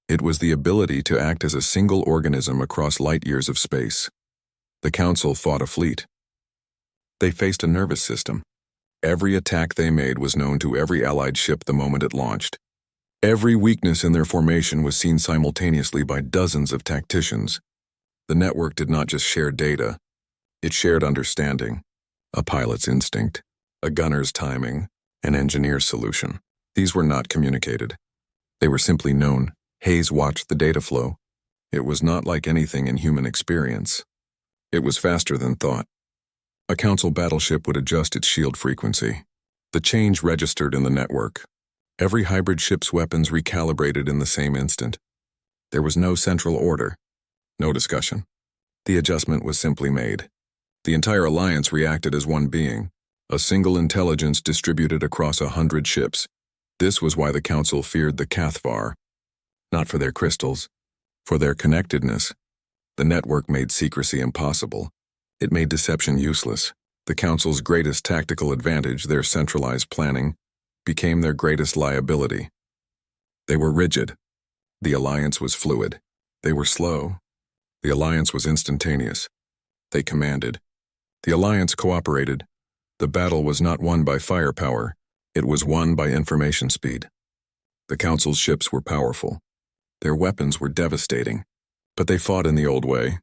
[SPEAKER 1] It was the ability to act as a single organism across light years of space. The Council fought a fleet. They faced a nervous system. Every attack they made was known to every Allied ship the moment it launched. Every weakness in their formation was seen simultaneously by dozens of tacticians. The network did not just share data. It shared understanding, a pilot's instinct, a gunner's timing, an engineer's solution. These were not communicated. They were simply known. Hayes watched the data flow. It was not like anything in human experience. It was faster than thought. A Council battleship would adjust its shield frequency. The change registered in the network. Every hybrid ship's weapons recalibrated in the same instant. There was no central order, no discussion. The adjustment was simply made. The entire alliance reacted as one being, a single intelligence distributed across 100 ships. This was why the Council feared the Cathvar. Not for their crystals, for their connectedness. The network made secrecy impossible. It made deception useless. The Council's greatest tactical advantage, their centralized planning, became their greatest liability. They were rigid. The alliance was fluid. They were slow. The alliance was instantaneous. They commanded. The alliance cooperated. The battle was not won by firepower. It was won by information speed. The Council's ships were powerful. Their weapons were devastating. But they fought in the old way.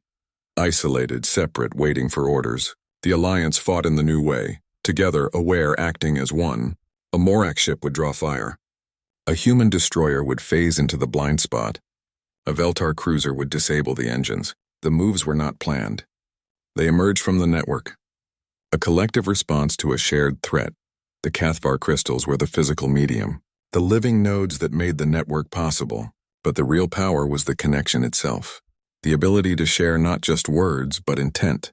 [SPEAKER 1] Isolated, separate, waiting for orders. The alliance fought in the new way. Together, aware, acting as one. A Morak ship would draw fire. A human destroyer would phase into the blind spot. A Veltar cruiser would disable the engines. The moves were not planned. They emerged from the network. A collective response to a shared threat. The Cathvar crystals were the physical medium, the living nodes that made the network possible. But the real power was the connection itself. The ability to share not just words, but intent.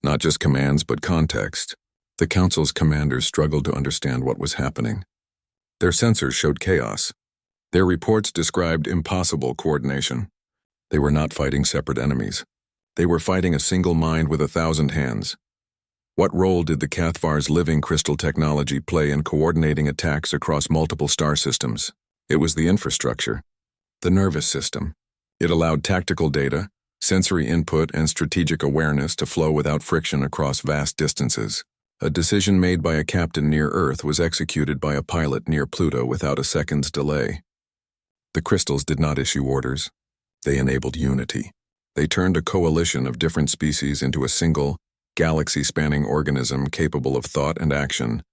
[SPEAKER 1] Not just commands, but context. The Council's commanders struggled to understand what was happening. Their sensors showed chaos. Their reports described impossible coordination. They were not fighting separate enemies. They were fighting a single mind with 1,000 hands. What role did the Cathvar's living crystal technology play in coordinating attacks across multiple star systems? It was the infrastructure, the nervous system. It allowed tactical data, sensory input, and strategic awareness to flow without friction across vast distances. A decision made by a captain near Earth was executed by a pilot near Pluto without a second's delay. The crystals did not issue orders. They enabled unity. They turned a coalition of different species into a single, galaxy-spanning organism capable of thought and action,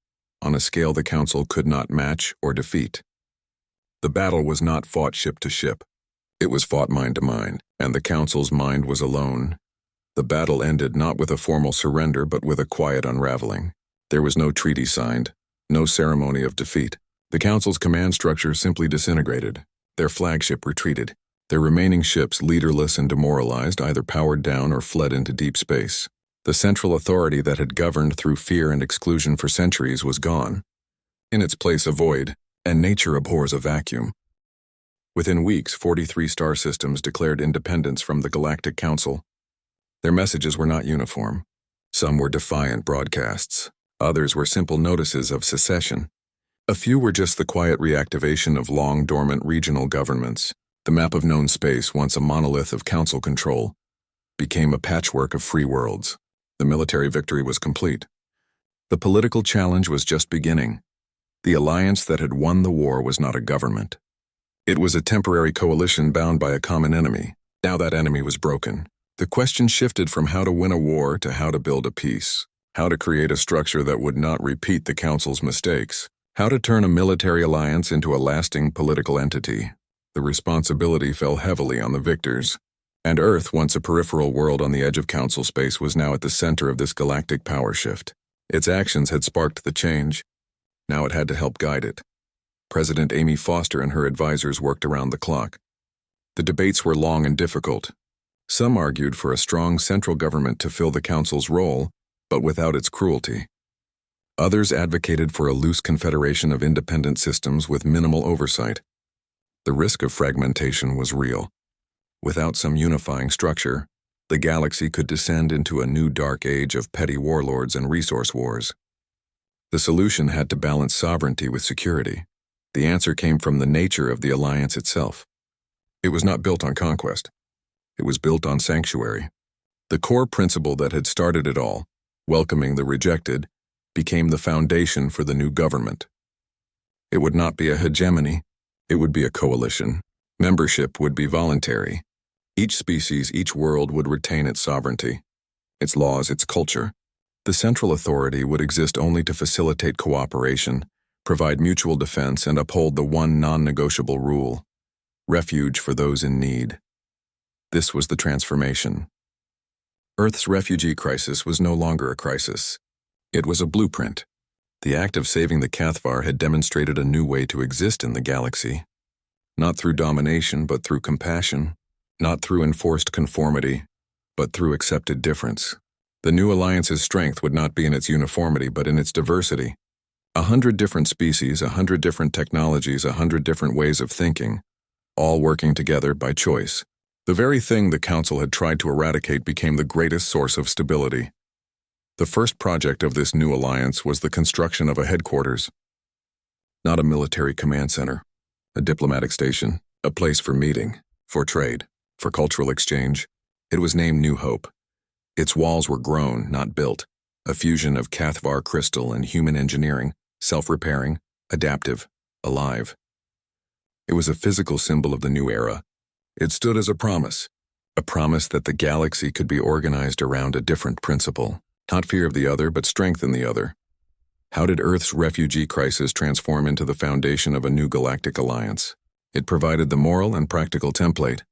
[SPEAKER 1] on a scale the Council could not match or defeat. The battle was not fought ship to ship. It was fought mind to mind, and the Council's mind was alone. The battle ended not with a formal surrender, but with a quiet unraveling. There was no treaty signed, no ceremony of defeat. The Council's command structure simply disintegrated. Their flagship retreated. Their remaining ships, leaderless and demoralized, either powered down or fled into deep space. The central authority that had governed through fear and exclusion for centuries was gone. In its place, a void, and nature abhors a vacuum. Within weeks, 43 star systems declared independence from the Galactic Council. Their messages were not uniform. Some were defiant broadcasts. Others were simple notices of secession. A few were just the quiet reactivation of long-dormant regional governments. The map of known space, once a monolith of council control, became a patchwork of free worlds. The military victory was complete. The political challenge was just beginning. The alliance that had won the war was not a government. It was a temporary coalition bound by a common enemy. Now that enemy was broken. The question shifted from how to win a war to how to build a peace. How to create a structure that would not repeat the Council's mistakes. How to turn a military alliance into a lasting political entity. The responsibility fell heavily on the victors. And Earth, once a peripheral world on the edge of Council space, was now at the center of this galactic power shift. Its actions had sparked the change. Now it had to help guide it. President Amy Foster and her advisors worked around the clock. The debates were long and difficult. Some argued for a strong central government to fill the Council's role, but without its cruelty. Others advocated for a loose confederation of independent systems with minimal oversight. The risk of fragmentation was real. Without some unifying structure, the galaxy could descend into a new dark age of petty warlords and resource wars. The solution had to balance sovereignty with security. The answer came from the nature of the alliance itself. It was not built on conquest. It was built on sanctuary. The core principle that had started it all, welcoming the rejected, became the foundation for the new government. It would not be a hegemony. It would be a coalition. Membership would be voluntary. Each species, each world would retain its sovereignty, its laws, its culture. The central authority would exist only to facilitate cooperation, provide mutual defense, and uphold the one non-negotiable rule: refuge for those in need. This was the transformation. Earth's refugee crisis was no longer a crisis. It was a blueprint. The act of saving the Cathvar had demonstrated a new way to exist in the galaxy. not through domination but through compassion, not through enforced conformity, but through accepted difference. The new alliance's strength would not be in its uniformity but in its diversity. 100 different species, 100 different technologies, 100 different ways of thinking, all working together by choice. The very thing the Council had tried to eradicate became the greatest source of stability. The first project of this new alliance was the construction of a headquarters. Not a military command center, a diplomatic station, a place for meeting, for trade, for cultural exchange. It was named New Hope. Its walls were grown, not built, a fusion of Cathvar crystal and human engineering, self-repairing, adaptive, alive. It was a physical symbol of the new era. It stood as a promise that the galaxy could be organized around a different principle, not fear of the other, but strength in the other. How did Earth's refugee crisis transform into the foundation of a new galactic alliance? It provided the moral and practical template.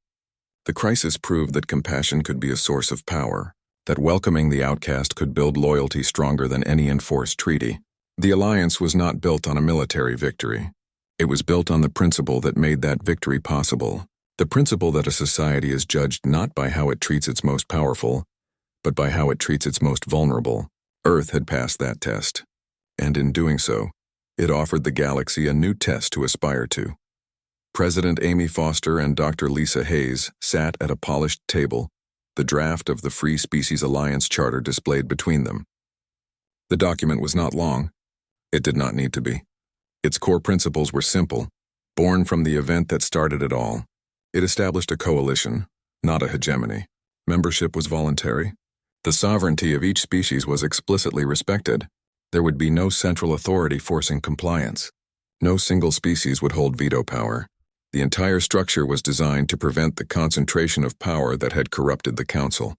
[SPEAKER 1] The crisis proved that compassion could be a source of power, that welcoming the outcast could build loyalty stronger than any enforced treaty. The alliance was not built on a military victory. It was built on the principle that made that victory possible, the principle that a society is judged not by how it treats its most powerful, but by how it treats its most vulnerable. Earth had passed that test, and in doing so, it offered the galaxy a new test to aspire to. President Amy Foster and Dr. Lisa Hayes sat at a polished table, the draft of the Free Species Alliance Charter displayed between them. The document was not long. It did not need to be. Its core principles were simple, born from the event that started it all. It established a coalition, not a hegemony. Membership was voluntary. The sovereignty of each species was explicitly respected. There would be no central authority forcing compliance. No single species would hold veto power. The entire structure was designed to prevent the concentration of power that had corrupted the Council.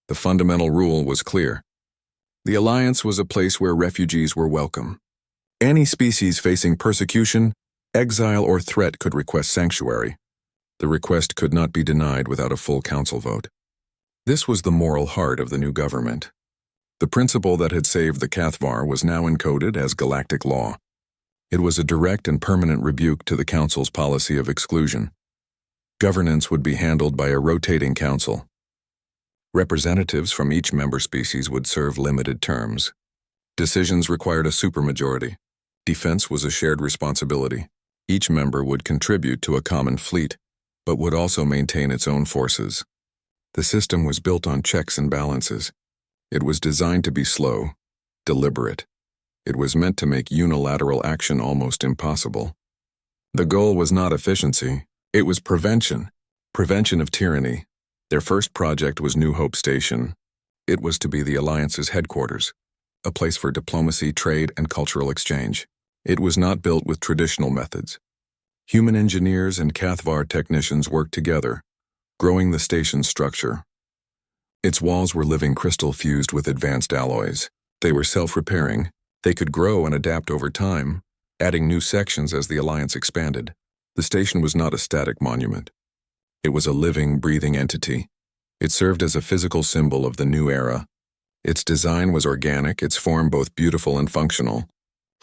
[SPEAKER 1] The fundamental rule was clear. The Alliance was a place where refugees were welcome. Any species facing persecution, exile, or threat could request sanctuary. The request could not be denied without a full Council vote. This was the moral heart of the new government. The principle that had saved the Cathvar was now encoded as galactic law. It was a direct and permanent rebuke to the Council's policy of exclusion. Governance would be handled by a rotating council. Representatives from each member species would serve limited terms. Decisions required a supermajority. Defense was a shared responsibility. Each member would contribute to a common fleet, but would also maintain its own forces. The system was built on checks and balances. It was designed to be slow, deliberate. It was meant to make unilateral action almost impossible. The goal was not efficiency, it was prevention of tyranny. Their first project was New Hope Station. It was to be the Alliance's headquarters, a place for diplomacy, trade, and cultural exchange. It was not built with traditional methods. Human engineers and Cathvar technicians worked together, growing the station's structure. Its walls were living crystal fused with advanced alloys. They were self-repairing. They could grow and adapt over time, adding new sections as the Alliance expanded. The station was not a static monument. It was a living, breathing entity. It served as a physical symbol of the new era. Its design was organic, its form both beautiful and functional.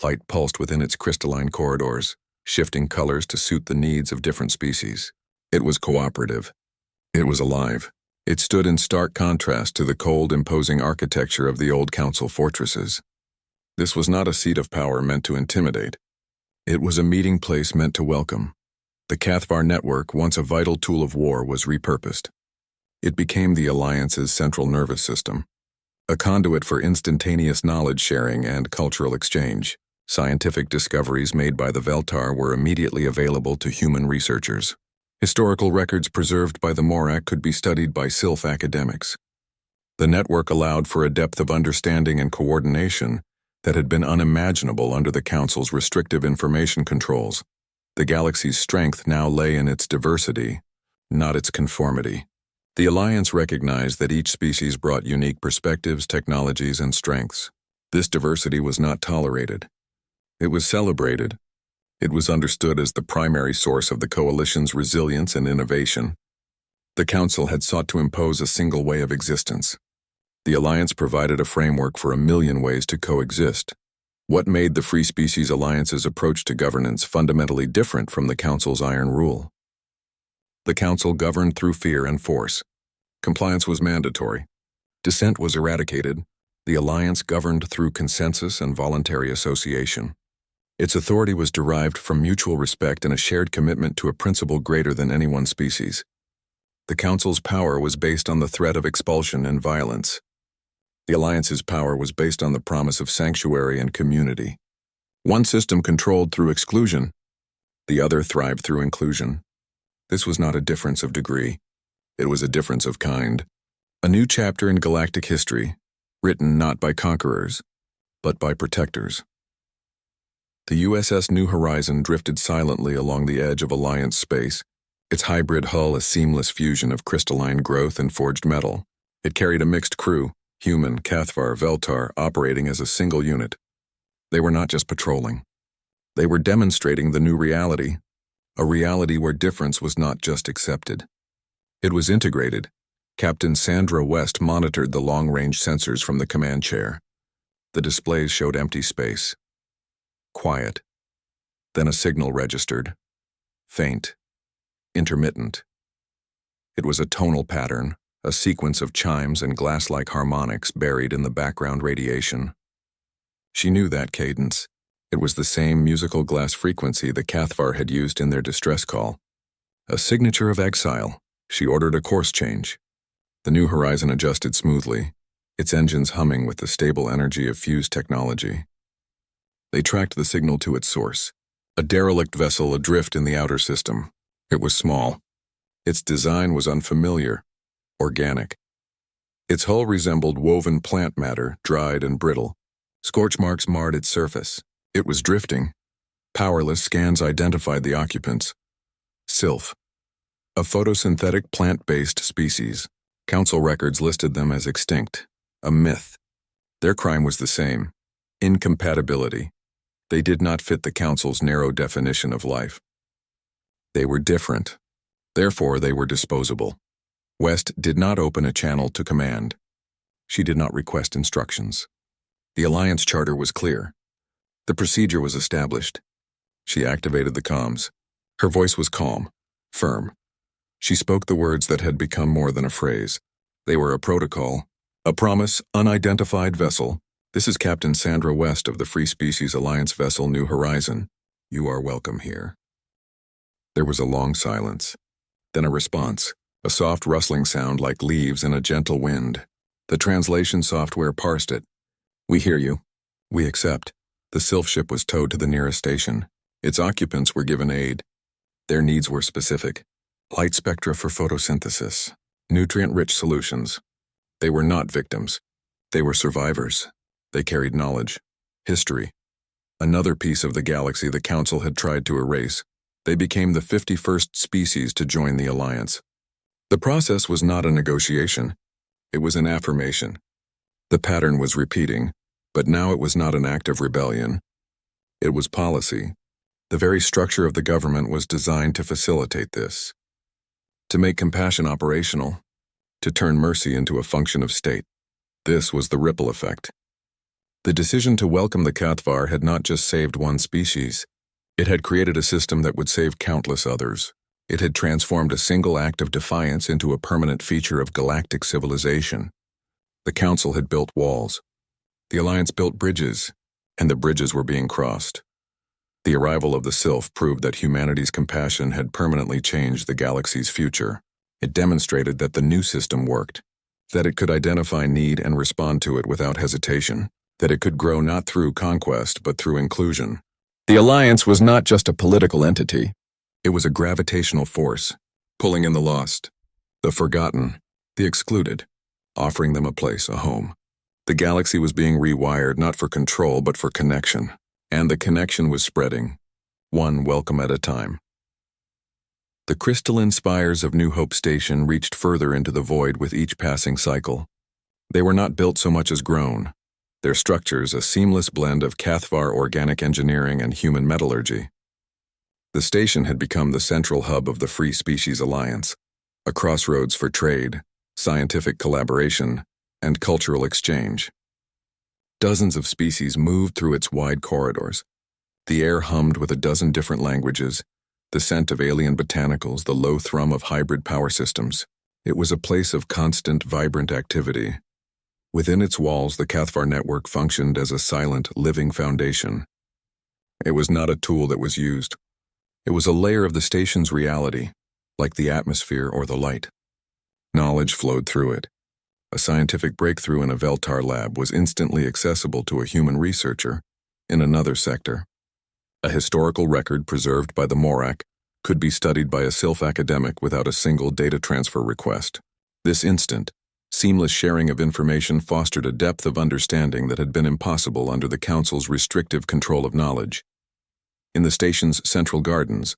[SPEAKER 1] Light pulsed within its crystalline corridors, shifting colors to suit the needs of different species. It was cooperative. It was alive. It stood in stark contrast to the cold, imposing architecture of the old Council fortresses. This was not a seat of power meant to intimidate. It was a meeting place meant to welcome. The Cathvar network, once a vital tool of war, was repurposed. It became the Alliance's central nervous system, a conduit for instantaneous knowledge sharing and cultural exchange. Scientific discoveries made by the Veltar were immediately available to human researchers. Historical records preserved by the Morak could be studied by Sylph academics. The network allowed for a depth of understanding and coordination that had been unimaginable under the Council's restrictive information controls. The galaxy's strength now lay in its diversity, not its conformity. The Alliance recognized that each species brought unique perspectives, technologies, and strengths. This diversity was not tolerated. It was celebrated. It was understood as the primary source of the Coalition's resilience and innovation. The Council had sought to impose a single way of existence. The Alliance provided a framework for 1,000,000 ways to coexist. What made the Free Species Alliance's approach to governance fundamentally different from the Council's iron rule? The Council governed through fear and force. Compliance was mandatory. Dissent was eradicated. The Alliance governed through consensus and voluntary association. Its authority was derived from mutual respect and a shared commitment to a principle greater than any one species. The Council's power was based on the threat of expulsion and violence. The Alliance's power was based on the promise of sanctuary and community. One system controlled through exclusion. The other thrived through inclusion. This was not a difference of degree. It was a difference of kind. A new chapter in galactic history, written not by conquerors, but by protectors. The USS New Horizon drifted silently along the edge of Alliance space, its hybrid hull a seamless fusion of crystalline growth and forged metal. It carried a mixed crew, human, Cathvar, Veltar, operating as a single unit. They were not just patrolling. They were demonstrating the new reality, a reality where difference was not just accepted. It was integrated. Captain Sandra West monitored the long-range sensors from the command chair. The displays showed empty space. Quiet. Then a signal registered. Faint. Intermittent. It was a tonal pattern, a sequence of chimes and glass-like harmonics buried in the background radiation. She knew that cadence. It was the same musical glass frequency the Cathvar had used in their distress call. A signature of exile. She ordered a course change. The New Horizon adjusted smoothly, its engines humming with the stable energy of fused technology. They tracked the signal to its source, a derelict vessel adrift in the outer system. It was small. Its design was unfamiliar, organic. Its hull resembled woven plant matter, dried and brittle. Scorch marks marred its surface. It was drifting. Powerless scans identified the occupants. Sylph, a photosynthetic plant-based species. Council records listed them as extinct, a myth. Their crime was the same: incompatibility. They did not fit the Council's narrow definition of life. They were different. Therefore, they were disposable. West did not open a channel to command. She did not request instructions. The Alliance charter was clear. The procedure was established. She activated the comms. Her voice was calm, firm. She spoke the words that had become more than a phrase. They were a protocol, a promise, unidentified vessel. This is Captain Sandra West of the Free Species Alliance vessel New Horizon. You are welcome here. There was a long silence. Then a response, a soft rustling sound like leaves in a gentle wind. The translation software parsed it. We hear you. We accept. The Sylph ship was towed to the nearest station. Its occupants were given aid. Their needs were specific. Light spectra for photosynthesis. Nutrient-rich solutions. They were not victims. They were survivors. They carried knowledge. History. Another piece of the galaxy the Council had tried to erase. They became the 51st species to join the Alliance. The process was not a negotiation. It was an affirmation. The pattern was repeating, but now it was not an act of rebellion. It was policy. The very structure of the government was designed to facilitate this. To make compassion operational, to turn mercy into a function of state. This was the ripple effect. The decision to welcome the Cathvar had not just saved one species. It had created a system that would save countless others. It had transformed a single act of defiance into a permanent feature of galactic civilization. The Council had built walls. The Alliance built bridges, and the bridges were being crossed. The arrival of the Sylph proved that humanity's compassion had permanently changed the galaxy's future. It demonstrated that the new system worked, that it could identify need and respond to it without hesitation, that it could grow not through conquest but through inclusion. The Alliance was not just a political entity. It was a gravitational force, pulling in the lost, the forgotten, the excluded, offering them a place, a home. The galaxy was being rewired not for control but for connection. And the connection was spreading, one welcome at a time. The crystalline spires of New Hope Station reached further into the void with each passing cycle. They were not built so much as grown, their structures a seamless blend of Cathvar organic engineering and human metallurgy. The station had become the central hub of the Free Species Alliance, a crossroads for trade, scientific collaboration, and cultural exchange. Dozens of species moved through its wide corridors. The air hummed with a dozen different languages, the scent of alien botanicals, the low thrum of hybrid power systems. It was a place of constant, vibrant activity. Within its walls, the Cathvar network functioned as a silent, living foundation. It was not a tool that was used. It was a layer of the station's reality, like the atmosphere or the light. Knowledge flowed through it. A scientific breakthrough in a Veltar lab was instantly accessible to a human researcher in another sector. A historical record preserved by the Morak could be studied by a Sylph academic without a single data transfer request. This instant, seamless sharing of information fostered a depth of understanding that had been impossible under the Council's restrictive control of knowledge. In the station's central gardens,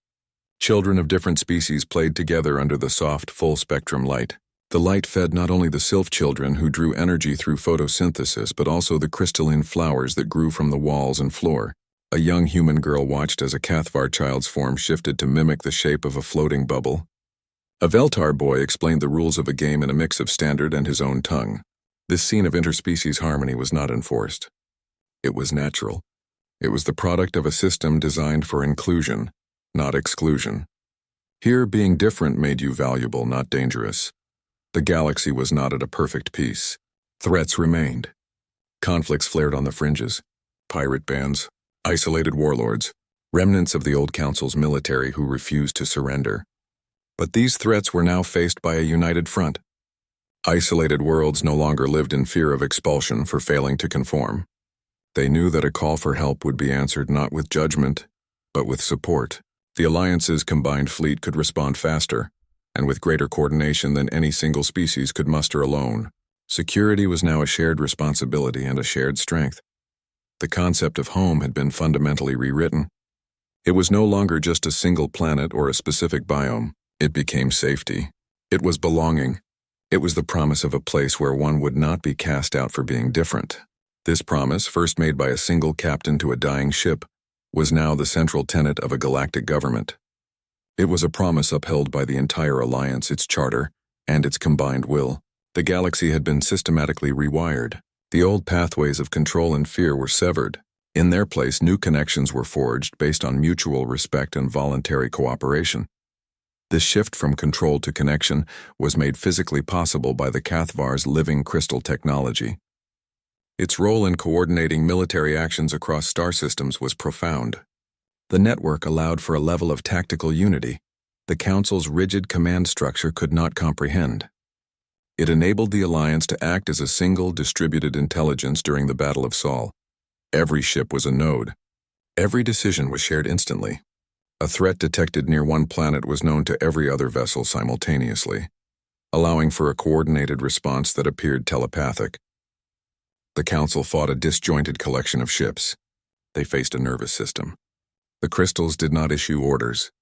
[SPEAKER 1] children of different species played together under the soft, full-spectrum light. The light fed not only the Sylph children who drew energy through photosynthesis, but also the crystalline flowers that grew from the walls and floor. A young human girl watched as a Cathvar child's form shifted to mimic the shape of a floating bubble. A Veltar boy explained the rules of a game in a mix of standard and his own tongue. This scene of interspecies harmony was not enforced. It was natural. It was the product of a system designed for inclusion, not exclusion. Here, being different made you valuable, not dangerous. The galaxy was not at a perfect peace. Threats remained. Conflicts flared on the fringes. Pirate bands, isolated warlords, remnants of the old Council's military who refused to surrender. But these threats were now faced by a united front. Isolated worlds no longer lived in fear of expulsion for failing to conform. They knew that a call for help would be answered not with judgment, but with support. The Alliance's combined fleet could respond faster, and with greater coordination than any single species could muster alone. Security was now a shared responsibility and a shared strength. The concept of home had been fundamentally rewritten. It was no longer just a single planet or a specific biome. It became safety. It was belonging. It was the promise of a place where one would not be cast out for being different. This promise, first made by a single captain to a dying ship, was now the central tenet of a galactic government. It was a promise upheld by the entire Alliance, its charter, and its combined will. The galaxy had been systematically rewired. The old pathways of control and fear were severed. In their place, new connections were forged based on mutual respect and voluntary cooperation. This shift from control to connection was made physically possible by the Cathvar's living crystal technology. Its role in coordinating military actions across star systems was profound. The network allowed for a level of tactical unity the Council's rigid command structure could not comprehend. It enabled the Alliance to act as a single distributed intelligence during the Battle of Sol. Every ship was a node. Every decision was shared instantly. A threat detected near one planet was known to every other vessel simultaneously, allowing for a coordinated response that appeared telepathic. The Council fought a disjointed collection of ships. They faced a nervous system. The crystals did not issue orders.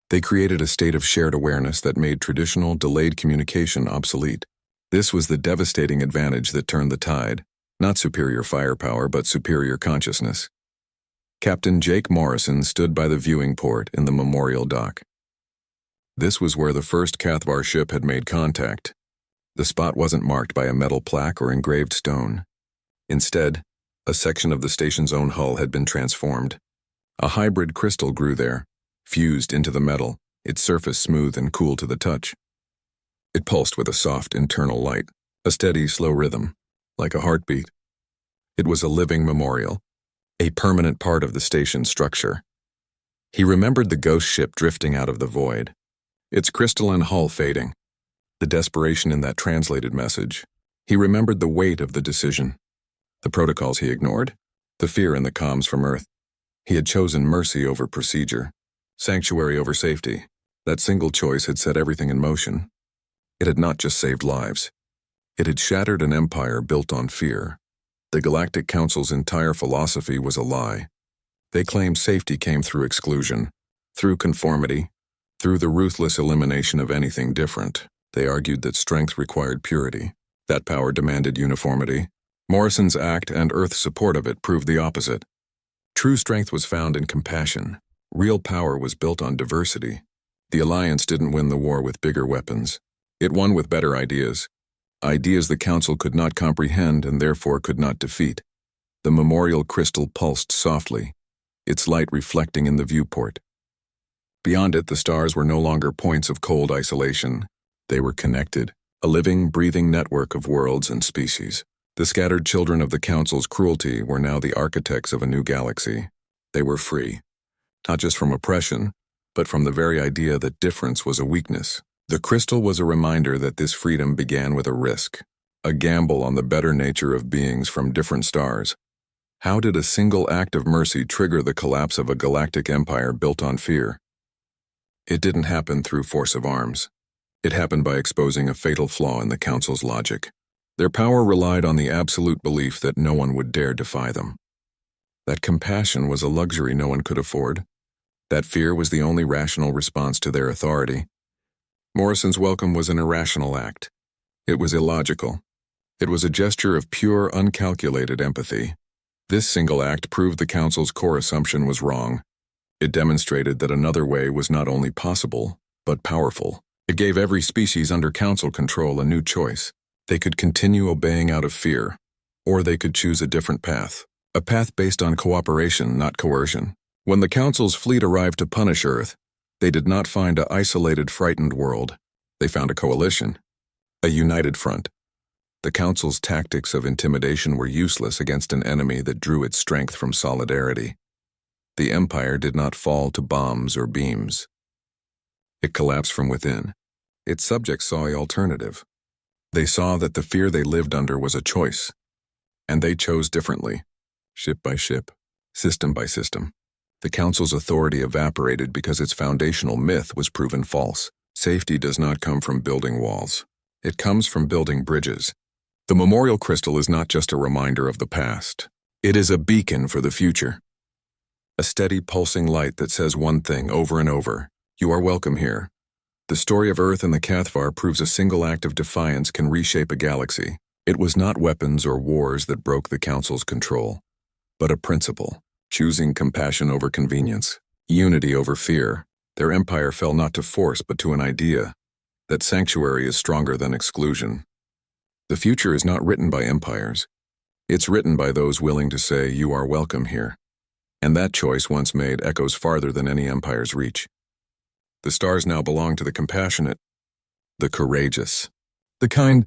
[SPEAKER 1] They created a state of shared awareness that made traditional delayed communication obsolete. This was the devastating advantage that turned the tide, not superior firepower but superior consciousness. Captain Jake Morrison stood by the viewing port in the memorial dock. This was where the first Cathvar ship had made contact. The spot wasn't marked by a metal plaque or engraved stone. Instead, a section of the station's own hull had been transformed. A hybrid crystal grew there, fused into the metal, its surface smooth and cool to the touch. It pulsed with a soft internal light, a steady, slow rhythm, like a heartbeat. It was a living memorial, a permanent part of the station's structure. He remembered the ghost ship drifting out of the void, its crystalline hull fading, the desperation in that translated message. He remembered the weight of the decision, the protocols he ignored, the fear in the comms from Earth. He had chosen mercy over procedure, sanctuary over safety. That single choice had set everything in motion. It had not just saved lives. It had shattered an empire built on fear. The Galactic Council's entire philosophy was a lie. They claimed safety came through exclusion, through conformity, through the ruthless elimination of anything different. They argued that strength required purity. That power demanded uniformity. Morrison's act and Earth's support of it proved the opposite. True strength was found in compassion. Real power was built on diversity. The Alliance didn't win the war with bigger weapons. It won with better ideas. Ideas the Council could not comprehend and therefore could not defeat. The memorial crystal pulsed softly, its light reflecting in the viewport. Beyond it, the stars were no longer points of cold isolation. They were connected, a living, breathing network of worlds and species. The scattered children of the Council's cruelty were now the architects of a new galaxy. They were free, not just from oppression, but from the very idea that difference was a weakness. The crystal was a reminder that this freedom began with a risk, a gamble on the better nature of beings from different stars. How did a single act of mercy trigger the collapse of a galactic empire built on fear? It didn't happen through force of arms. It happened by exposing a fatal flaw in the Council's logic. Their power relied on the absolute belief that no one would dare defy them. That compassion was a luxury no one could afford. That fear was the only rational response to their authority. Morrison's welcome was an irrational act. It was illogical. It was a gesture of pure, uncalculated empathy. This single act proved the Council's core assumption was wrong. It demonstrated that another way was not only possible, but powerful. It gave every species under Council control a new choice. They could continue obeying out of fear, or they could choose a different path. A path based on cooperation, not coercion. When the Council's fleet arrived to punish Earth, they did not find an isolated, frightened world. They found a coalition, a united front. The Council's tactics of intimidation were useless against an enemy that drew its strength from solidarity. The Empire did not fall to bombs or beams. It collapsed from within. Its subjects saw the alternative. They saw that the fear they lived under was a choice, and they chose differently, ship by ship, system by system. The Council's authority evaporated because its foundational myth was proven false. Safety does not come from building walls. It comes from building bridges. The memorial crystal is not just a reminder of the past. It is a beacon for the future. A steady, pulsing light that says one thing over and over: you are welcome here. The story of Earth and the Cathvar proves a single act of defiance can reshape a galaxy. It was not weapons or wars that broke the Council's control, but a principle, choosing compassion over convenience, unity over fear. Their empire fell not to force but to an idea, that sanctuary is stronger than exclusion. The future is not written by empires. It's written by those willing to say, you are welcome here. And that choice, once made, echoes farther than any empire's reach. The stars now belong to the compassionate, the courageous, the kind